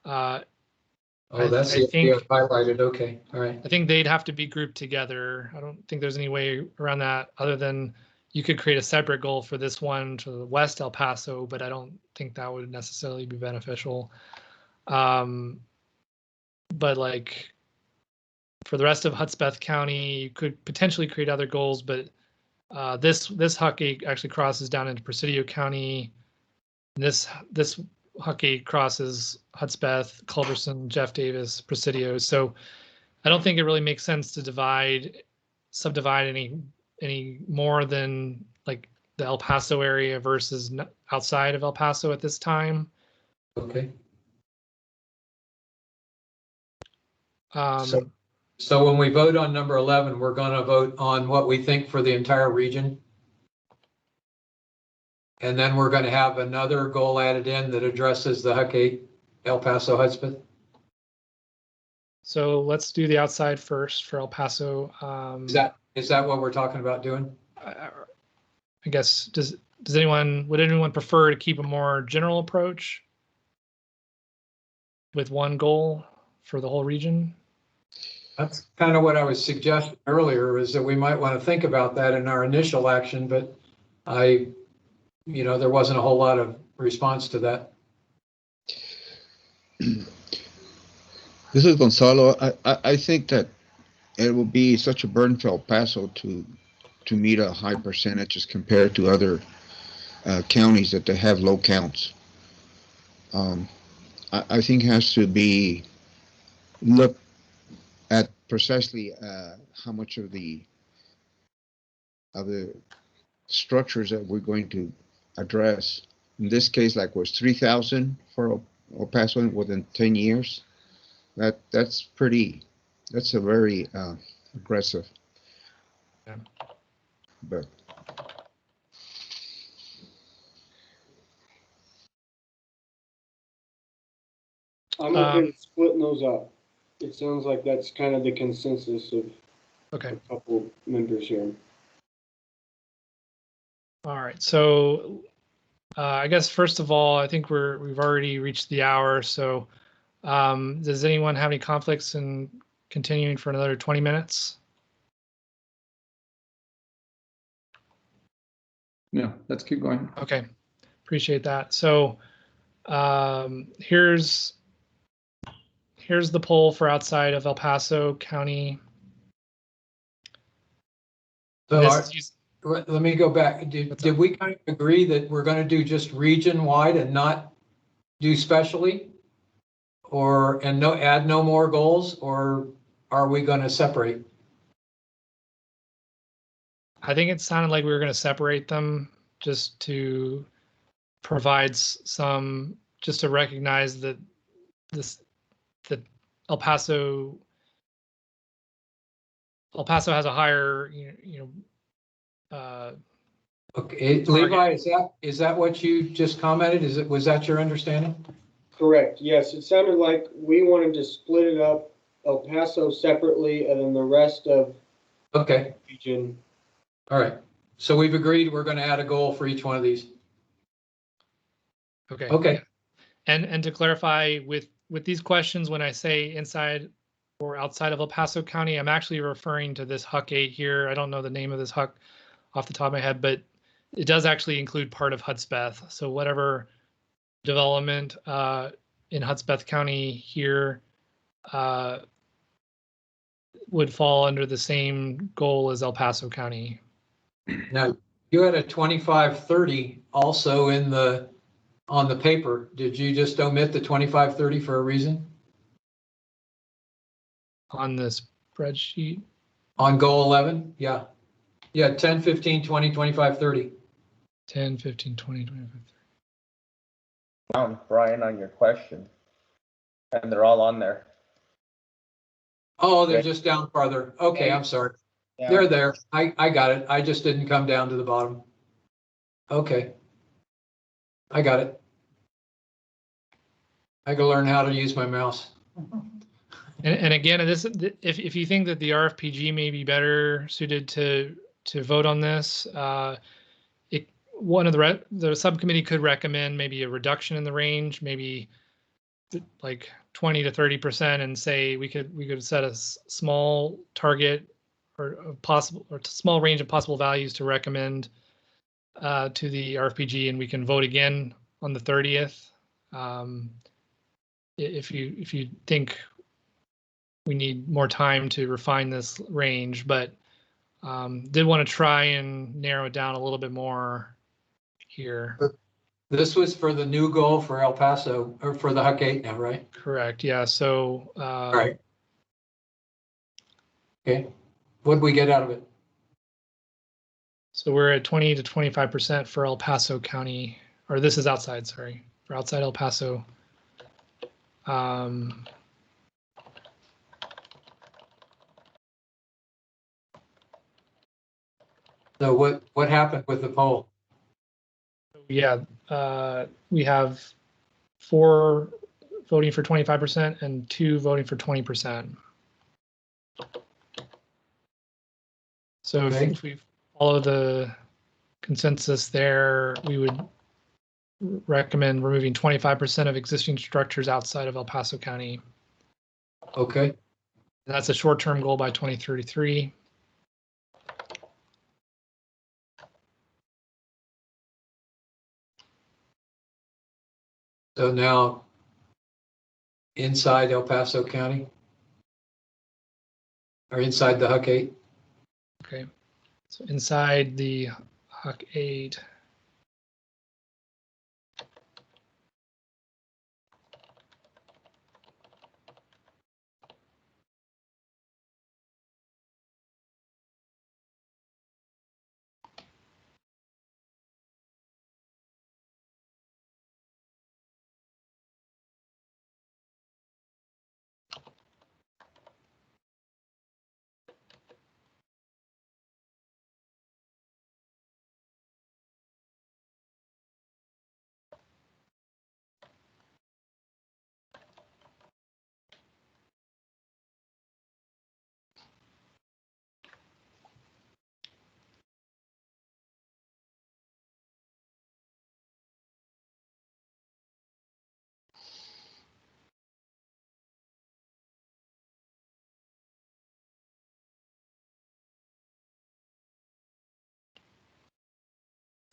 that's the idea highlighted. Okay, all right. I think they'd have to be grouped together. I don't think there's any way around that other than you could create a separate goal for this one to the west El Paso, but I don't think that would necessarily be beneficial. But like for the rest of Hudspeth County, you could potentially create other goals, but this Huck 8 actually crosses down into Presidio County. This Huck 8 crosses Hudspeth, Culberson, Jeff Davis, Presidio. So I don't think it really makes sense to subdivide any more than like the El Paso area versus outside of El Paso at this time. Okay. So when we vote on number 11, we're going to vote on what we think for the entire region. And then we're going to have another goal added in that addresses the Huck 8, El Paso, Hudspeth. So let's do the outside first for El Paso. Is that what we're talking about doing? I guess, would anyone prefer to keep a more general approach with one goal for the whole region? That's kind of what I was suggesting earlier, is that we might want to think about that in our initial action, but there wasn't a whole lot of response to that. This is Gonzalo. I think that it will be such a burden for El Paso to meet a high percentage as compared to other counties that they have low counts. I think it has to be looked at precisely how much of the structures that we're going to address. In this case, like was 3,000 for El Paso within 10 years. That's a very aggressive. Yeah. But I'm okay with splitting those up. It sounds like that's kind of the consensus of Okay. a couple members here. All right. So I guess first of all, I think we've already reached the hour. So does anyone have any conflicts in continuing for another 20 minutes? Yeah, let's keep going. Okay. Appreciate that. So here's the poll for outside of El Paso County. So This let me go back. Did we kind of agree that we're going to do just region-wide and not do specially? And add no more goals, or are we going to separate? I think it sounded like we were going to separate them just to provide just to recognize that that El Paso has a higher, Okay, Levi, is that what you just commented? Was that your understanding? Correct. Yes, it sounded like we wanted to split it up, El Paso separately, and then the rest of Okay, the region. all right. So we've agreed we're going to add a goal for each one of these. Okay. Okay. And to clarify with these questions, when I say inside or outside of El Paso County, I'm actually referring to this HUC 8 here. I don't know the name of this HUC off the top of my head, but it does actually include part of Hudspeth. So whatever development in Hudspeth County here would fall under the same goal as El Paso County. Now, you had a 25-30 also on the paper. Did you just omit the 25-30 for a reason? On the spreadsheet? On goal 11? Yeah. Yeah, 10, 15, 20, 25, 30. 10, 15, 20, 25, 30. Brian, on your question. And they're all on there. Oh, they're just down farther. Okay, I'm sorry. Yeah. They're there. I got it. I just didn't come down to the bottom. Okay. I got it. I gotta learn how to use my mouse. And again, if you think that the RFPG may be better suited to vote on this, one of the subcommittee could recommend maybe a reduction in the range, maybe like 20 to 30%, and say we could set a small target or small range of possible values to recommend to the RFPG, and we can vote again on the 30th. If you think we need more time to refine this range, but did want to try and narrow it down a little bit more here. This was for the new goal for El Paso, or for the HUC 8 now, right? Correct. Yeah. So. All right. Okay. What'd we get out of it? So we're at 20 to 25% for El Paso County, or this is outside. Sorry, for outside El Paso. So what happened with the poll? Yeah, we have 4 voting for 25% and 2 voting for 20%. So Okay. if we follow the consensus there, we would recommend removing 25% of existing structures outside of El Paso County. Okay. That's a short-term goal by 2033. So now inside El Paso County, or inside the HUC 8? Okay, so inside the HUC 8.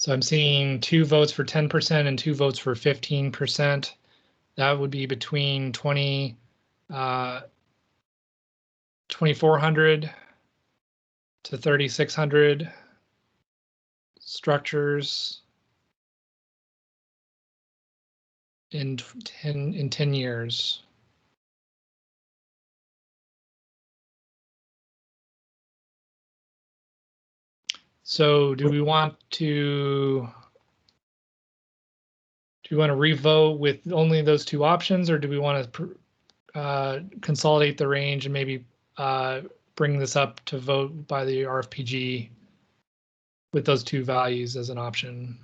So I'm seeing 2 votes for 10% and 2 votes for 15%. That would be between 2,400 to 3,600 structures in 10 years. So do we want to revote with only those 2 options, or do we want to consolidate the range and maybe bring this up to vote by the RFPG with those 2 values as an option?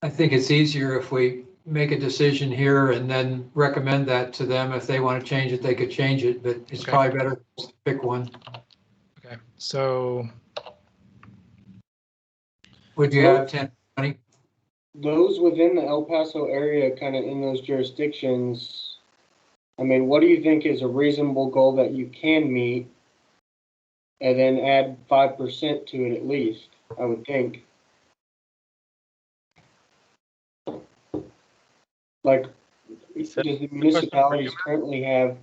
I think it's easier if we make a decision here and then recommend that to them. If they want to change it, they could change it, but it's Okay. probably better to pick one. Okay, so Would you have 10, 20? Those within the El Paso area, kind of in those jurisdictions, I mean, what do you think is a reasonable goal that you can meet? And then add 5% to it at least, I would think. Like, does the municipalities currently have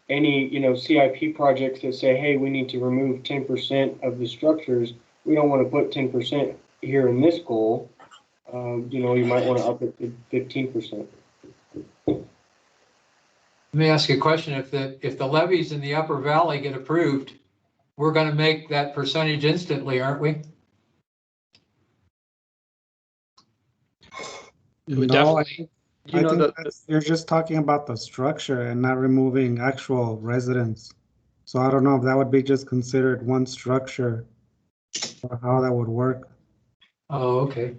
any, CIP projects that say, hey, we need to remove 10% of the structures? We don't want to put 10% here in this goal. You might want to up it to 15%. Let me ask you a question. If the levies in the upper valley get approved, we're going to make that percentage instantly, aren't we? would No, definitely. I think you're just talking about the structure and not removing actual residents. So I don't know if that would be just considered one structure or how that would work. Oh, okay.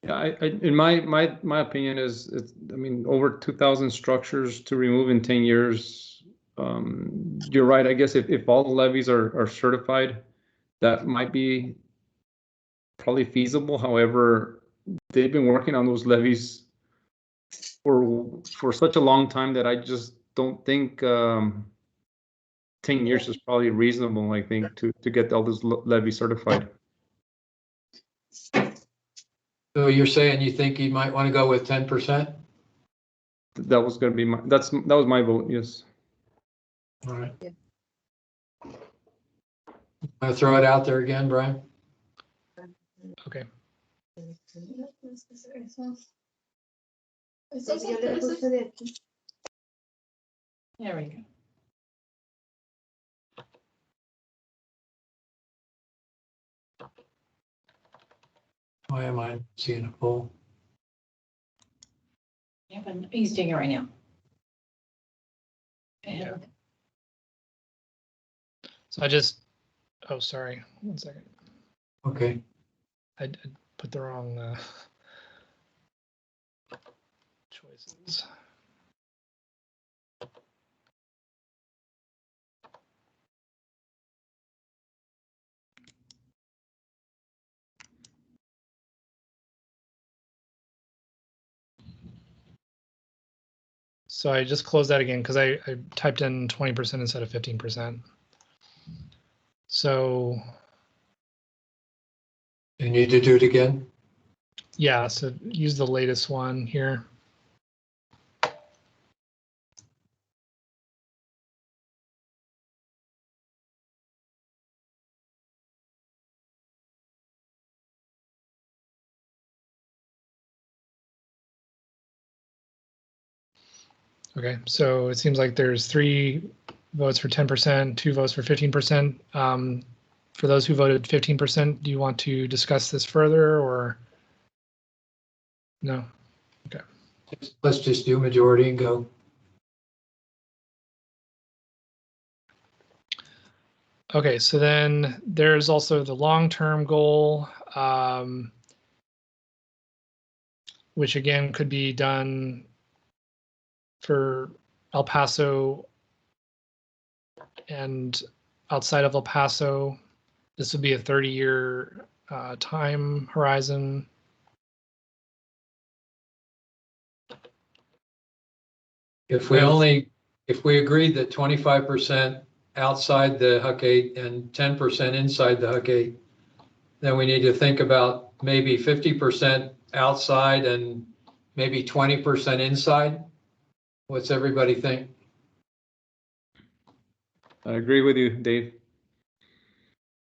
Yeah, in my opinion is, I mean, over 2,000 structures to remove in 10 years. You're right. I guess if all the levies are certified, that might be probably feasible. However, they've been working on those levies for such a long time that I just don't think 10 years is probably reasonable, I think, to get all those levies certified. So you're saying you think you might want to go with 10%? That was going to be that was my vote, yes. All right. I'll throw it out there again, Brian. Okay. There we go. Why am I seeing a poll? Yeah, but he's doing it right now. And So I just, oh, sorry, 1 second. Okay. I put the wrong choices. So I just closed that again because I typed in 20% instead of 15%. So You need to do it again? yeah, so use the latest one here. Okay, so it seems like there's 3 votes for 10%, 2 votes for 15%. For those who voted 15%, do you want to discuss this further or no? Okay. Let's just do majority and go. Okay, so then there's also the long-term goal, which again could be done for El Paso and outside of El Paso. This would be a 30-year time horizon. If we agreed that 25% outside the Huck 8 and 10% inside the Huck 8, then we need to think about maybe 50% outside and maybe 20% inside. What's everybody think? I agree with you, Dave.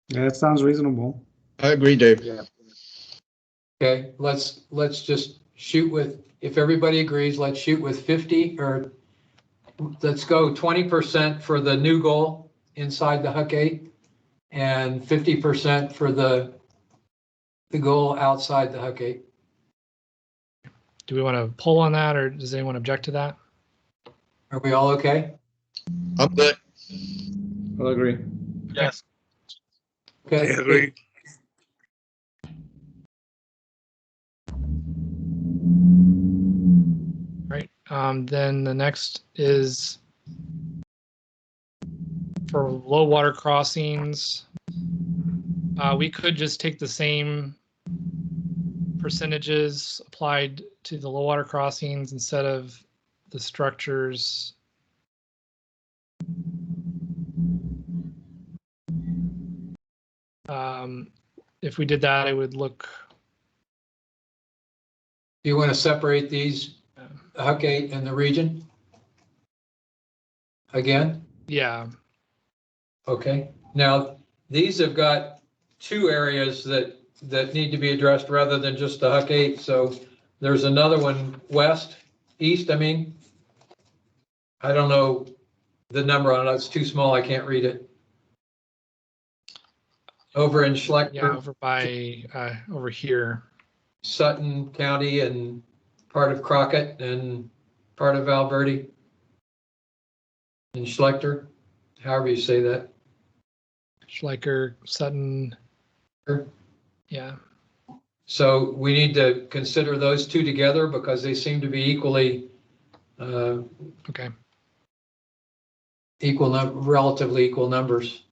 Yeah, it sounds reasonable. I agree, Dave. Okay, let's just shoot with, if everybody agrees, let's shoot with 50, or let's go 20% for the new goal inside the Huck 8 and 50% for the goal outside the Huck 8. Do we want to poll on that, or does anyone object to that? Are we all okay? I'm good. I'll agree. Yes. Okay. agree. Right. Then the next is for low water crossings. We could just take the same percentages applied to the low water crossings instead of the structures. If we did that, it would look. Do you want to separate these, Huck 8 and the region? Again? Yeah. Okay. Now, these have got two areas that need to be addressed rather than just the Huck 8. So there's another one east, I mean. I don't know the number on it. It's too small. I can't read it. Over in Schlechter. Yeah, over by, over here. Sutton County and part of Crockett and part of Valverde and Schlechter, however you say that. Schleicher, Sutton. Yeah. So we need to consider those two together because they seem to be equally Okay. relatively equal numbers.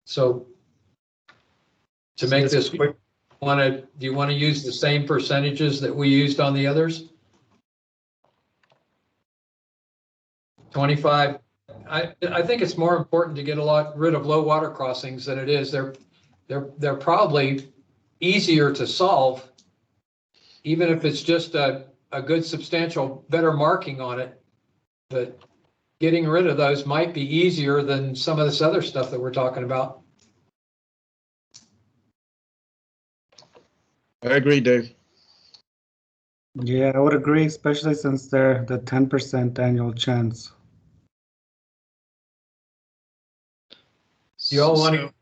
So to make this quick, do you want to use the same percentages that we used on the others? 25. I think it's more important to get rid of low water crossings than it is. They're probably easier to solve, even if it's just a good substantial better marking on it. But getting rid of those might be easier than some of this other stuff that we're talking about. I agree, Dave. Yeah, I would agree, especially since they're the 10% annual chance. You all want to,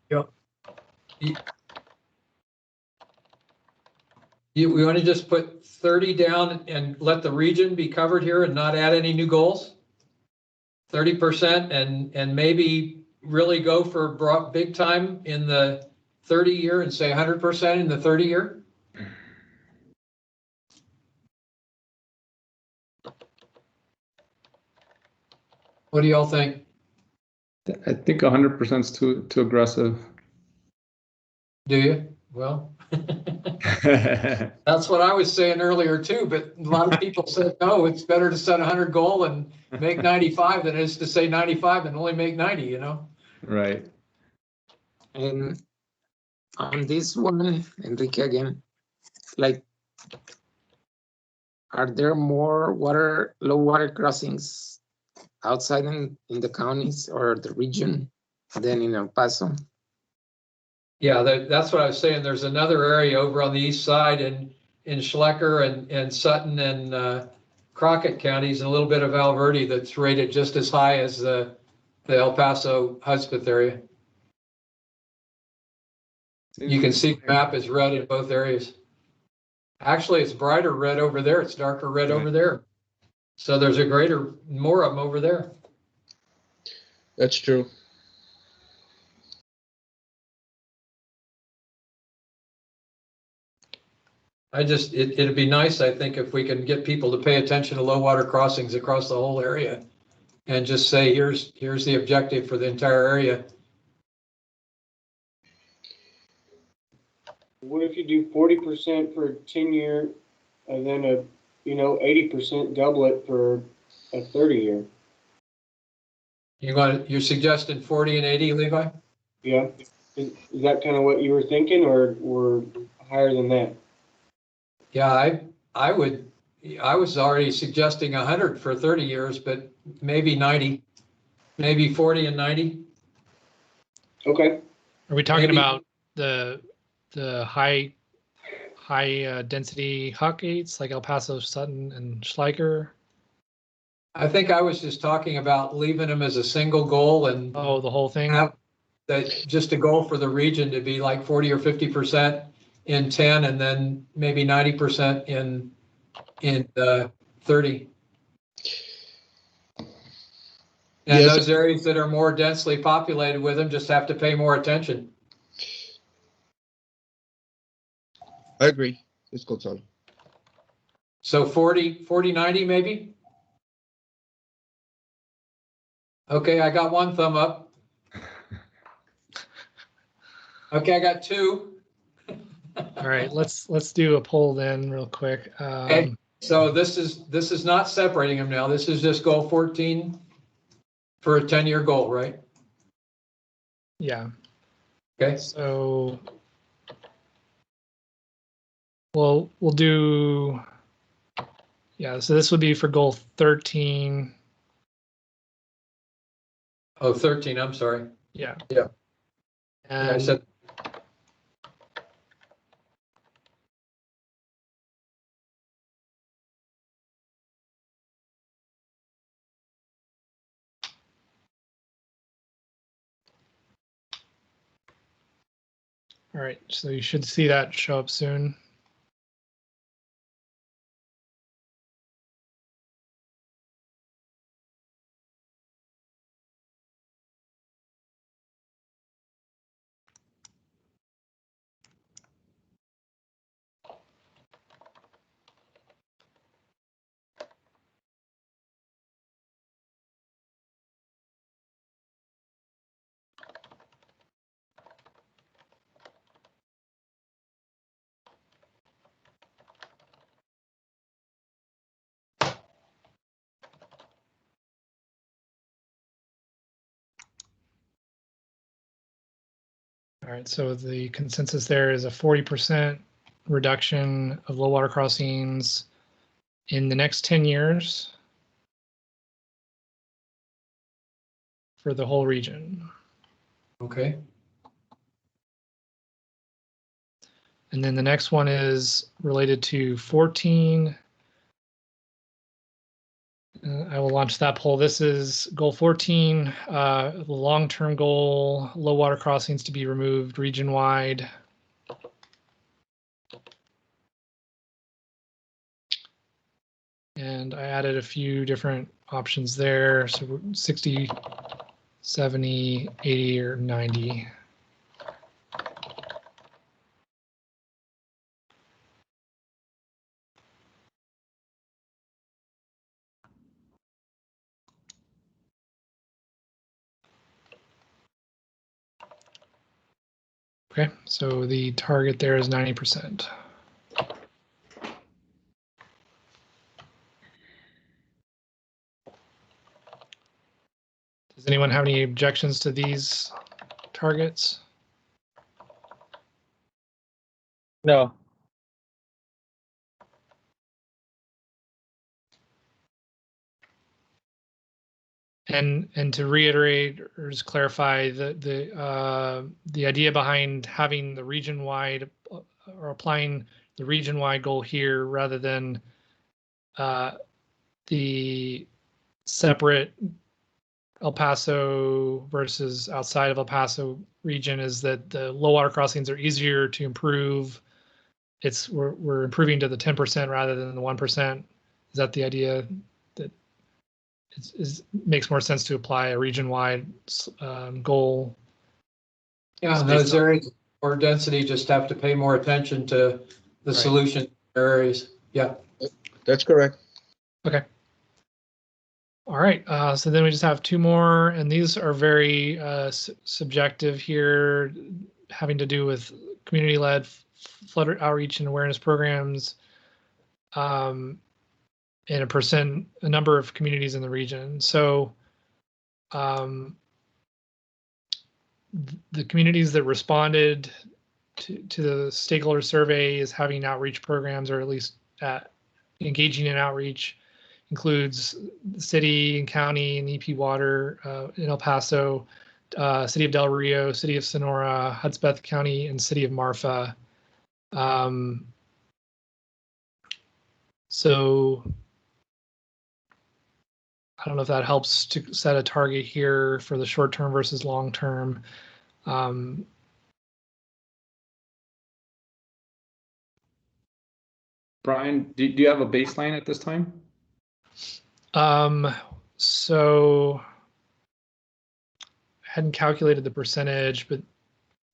we want to just put 30 down and let the region be covered here and not add any new goals? 30% and maybe really go for big time in the 30 year and say 100% in the 30 year? What do y'all think? I think 100% is too aggressive. Do you? Well, that's what I was saying earlier too, but a lot of people said, no, it's better to set 100 goal and make 95 than it is to say 95 and only make 90, you know? Right. And on this one, Enrique, again, like, are there more low water crossings outside in the counties or the region than in El Paso? Yeah, that's what I was saying. There's another area over on the east side in Schlechter and Sutton and Crockett counties and a little bit of Valverde that's rated just as high as the El Paso Hudspeth area. You can see the map is red in both areas. Actually, it's brighter red over there. It's darker red over there. So there's more of them over there. That's true. It'd be nice, I think, if we can get people to pay attention to low water crossings across the whole area and just say, here's the objective for the entire area. What if you do 40% for 10 year and then 80% double it for a 30-year. You're suggesting 40 and 80, Levi? Yeah. Is that kind of what you were thinking, or higher than that? Yeah, I was already suggesting 100 for 30 years, but maybe 90, maybe 40 and 90. Okay. Are we talking Maybe. about the high density Huck 8s like El Paso, Sutton, and Schleicher? I think I was just talking about leaving them as a single goal and Oh, the whole thing? have that just a goal for the region to be like 40 or 50% in 10 and then maybe 90% in 30. And Yes. those areas that are more densely populated with them just have to pay more attention. I agree. It's Gonzalo. So 40, 90 maybe? Okay, I got one thumb up. Okay, I got two. All right, let's do a poll then real quick. Okay, so this is not separating them now. This is just goal 14 for a 10-year goal, right? Yeah. Okay. So we'll do, yeah, so this would be for goal 13. Oh, 13, I'm sorry. Yeah. Yeah. And Yeah, I said, all right, so you should see that show up soon. All right, so the consensus there is a 40% reduction of low water crossings in the next 10 years for the whole region. okay. And then the next one is related to 14. I will launch that poll. This is goal 14, the long-term goal, low water crossings to be removed region-wide. And I added a few different options there. So 60, 70, 80, or 90. Okay, so the target there is 90%. Does anyone have any objections to these targets? No. And to reiterate or just clarify, the idea behind having the region-wide or applying the region-wide goal here rather than the separate El Paso versus outside of El Paso region is that the low water crossings are easier to improve. We're improving to the 10% rather than the 1%. Is that the idea? That it makes more sense to apply a region-wide goal? Yeah, in those areas or density just have to pay more attention to the solution areas. Yeah. That's correct. Okay. All right. So then we just have two more, and these are very subjective here, having to do with community-led flood outreach and awareness programs. and a number of communities in the region. So the communities that responded to the stakeholder survey is having outreach programs, or at least engaging in outreach, includes the city and county and EP Water in El Paso, City of Del Rio, City of Sonora, Hudspeth County, and City of Marfa. So I don't know if that helps to set a target here for the short term versus long term. Brian, do you have a baseline at this time? So I hadn't calculated the percentage, but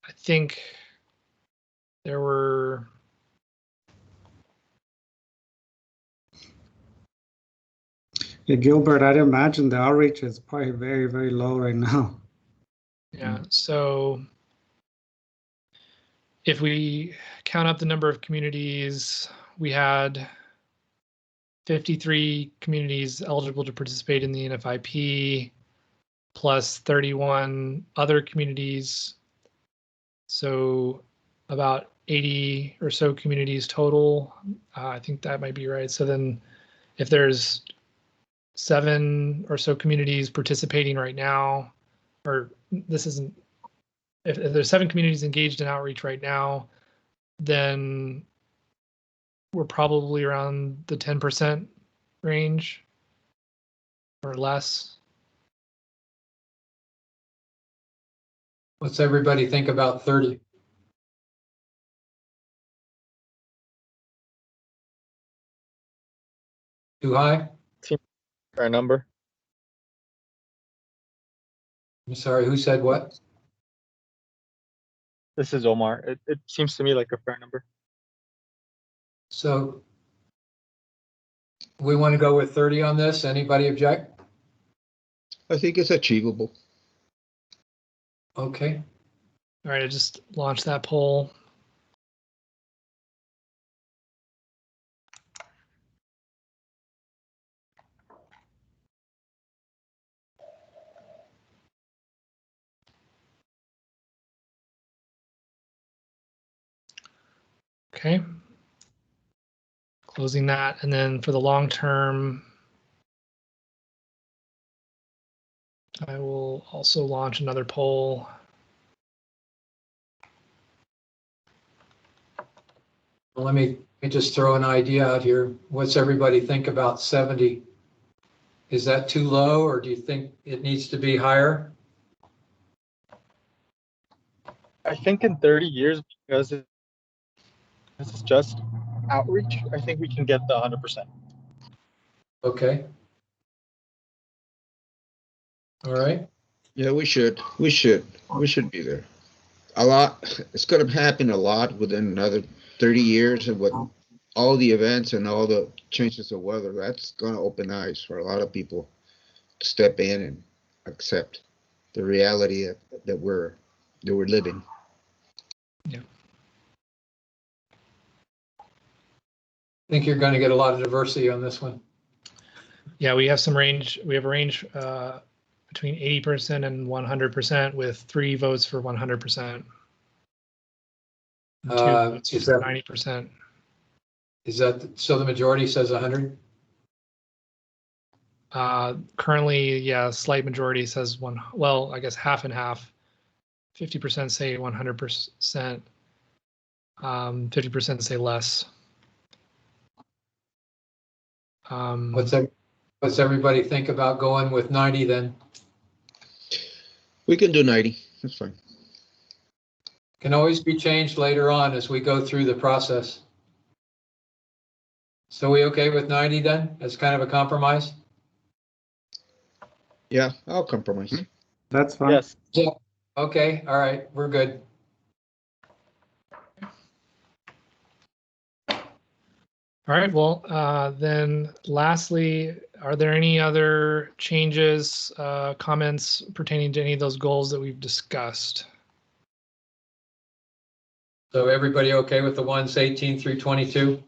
I think there were Yeah, Gilbert, I'd imagine the outreach is probably very, very low right now. yeah. So if we count up the number of communities, we had 53 communities eligible to participate in the NFIP, plus 31 other communities. So about 80 or so communities total. I think that might be right. So then if there's 7 or so communities participating right now, or this isn't, if there's 7 communities engaged in outreach right now, then we're probably around the 10% range or less. What's everybody think about 30? Too high? Fair number. I'm sorry, who said what? This is Omar. It seems to me like a fair number. So we want to go with 30 on this. Anybody object? I think it's achievable. Okay. All right, I just launched that poll. Okay. Closing that, and then for the long term, I will also launch another poll. Well, let me just throw an idea out here. What's everybody think about 70? Is that too low, or do you think it needs to be higher? I think in 30 years, because this is just outreach, I think we can get the 100%. Okay. All right. Yeah, we should be there. A lot, it's gonna happen a lot within another 30 years, and with all the events and all the changes of weather, that's gonna open eyes for a lot of people to step in and accept the reality that we're living. Yeah. I think you're going to get a lot of diversity on this one. Yeah, we have some range. We have a range between 80% and 100%, with 3 votes for 100%. And 2 votes Is for that 90%. Is that so? The majority says 100. Currently, yeah, slight majority says one. Well, I guess half and half. 50% say 100%. 50% say less. What's everybody think about going with 90 then? We can do 90. That's fine. Can always be changed later on as we go through the process. So we okay with 90 then, as kind of a compromise? Yeah, I'll compromise. That's fine. Yes. Yeah. Okay, all right, we're good. All right, well, then lastly, are there any other changes, comments pertaining to any of those goals that we've discussed? So everybody okay with the ones 18 through 22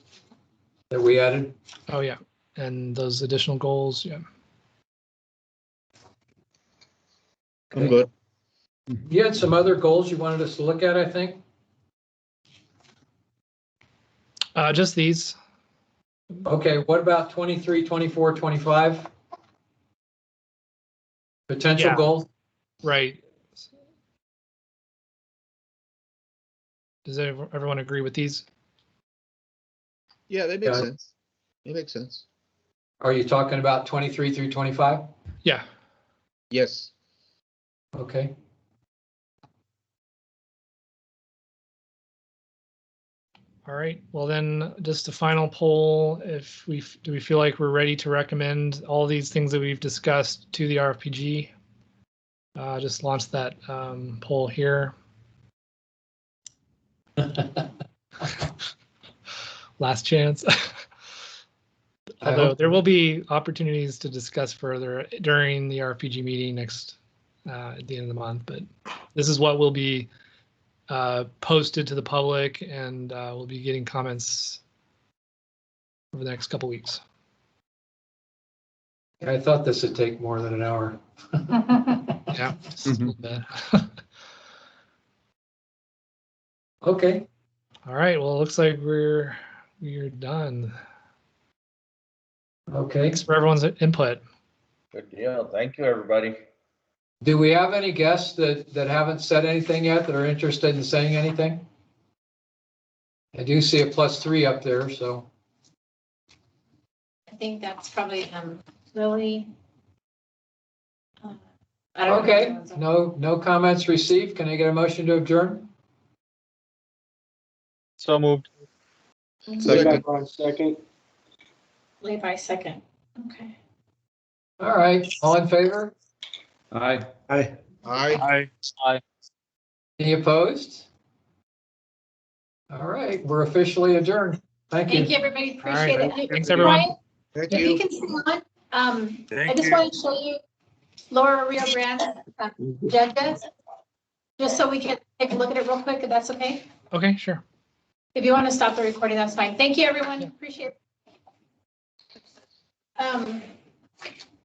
that we added? Oh, yeah. and those additional goals. Yeah. I'm good. You had some other goals you wanted us to look at, I think? Just these. Okay, what about 23, 24, 25? Potential Yeah. goals? Right. Does everyone agree with these? Yeah, that makes Yeah. sense. It makes sense. Are you talking about 23 through 25? Yeah. Yes. Okay. All right. Well, then just a final poll. Do we feel like we're ready to recommend all these things that we've discussed to the RFPG? Just launch that poll here. Last chance. Although there will be opportunities to discuss further during the RFPG meeting next at the end of the month, but this is what will be posted to the public, and we'll be getting comments over the next couple weeks. I thought this would take more than an hour. Yeah, just a little bit. Okay. All right. Well, it looks like we're done. Okay. Thanks for everyone's input. Good deal. Thank you, everybody. Do we have any guests that haven't said anything yet that are interested in saying anything? I do see a +3 up there, so. I think that's probably Lily. I don't know Okay, if anyone's on. no comments received. Can I get a motion to adjourn? So moved. Second. Second. Levi second. Okay. All right, all in favor? Aye. Aye. Aye. Aye. Any opposed? All right, we're officially adjourned. Thank you. Thank you, everybody. All right. Appreciate it. Hey, Thanks, everyone. Brian, Thank if you you. can stay on, I just want to show you Laura Rio Grande agenda, just so we can take a look at it real quick, if that's okay. Okay, sure. If you want to stop the recording, that's fine. Thank you, everyone. Appreciate it.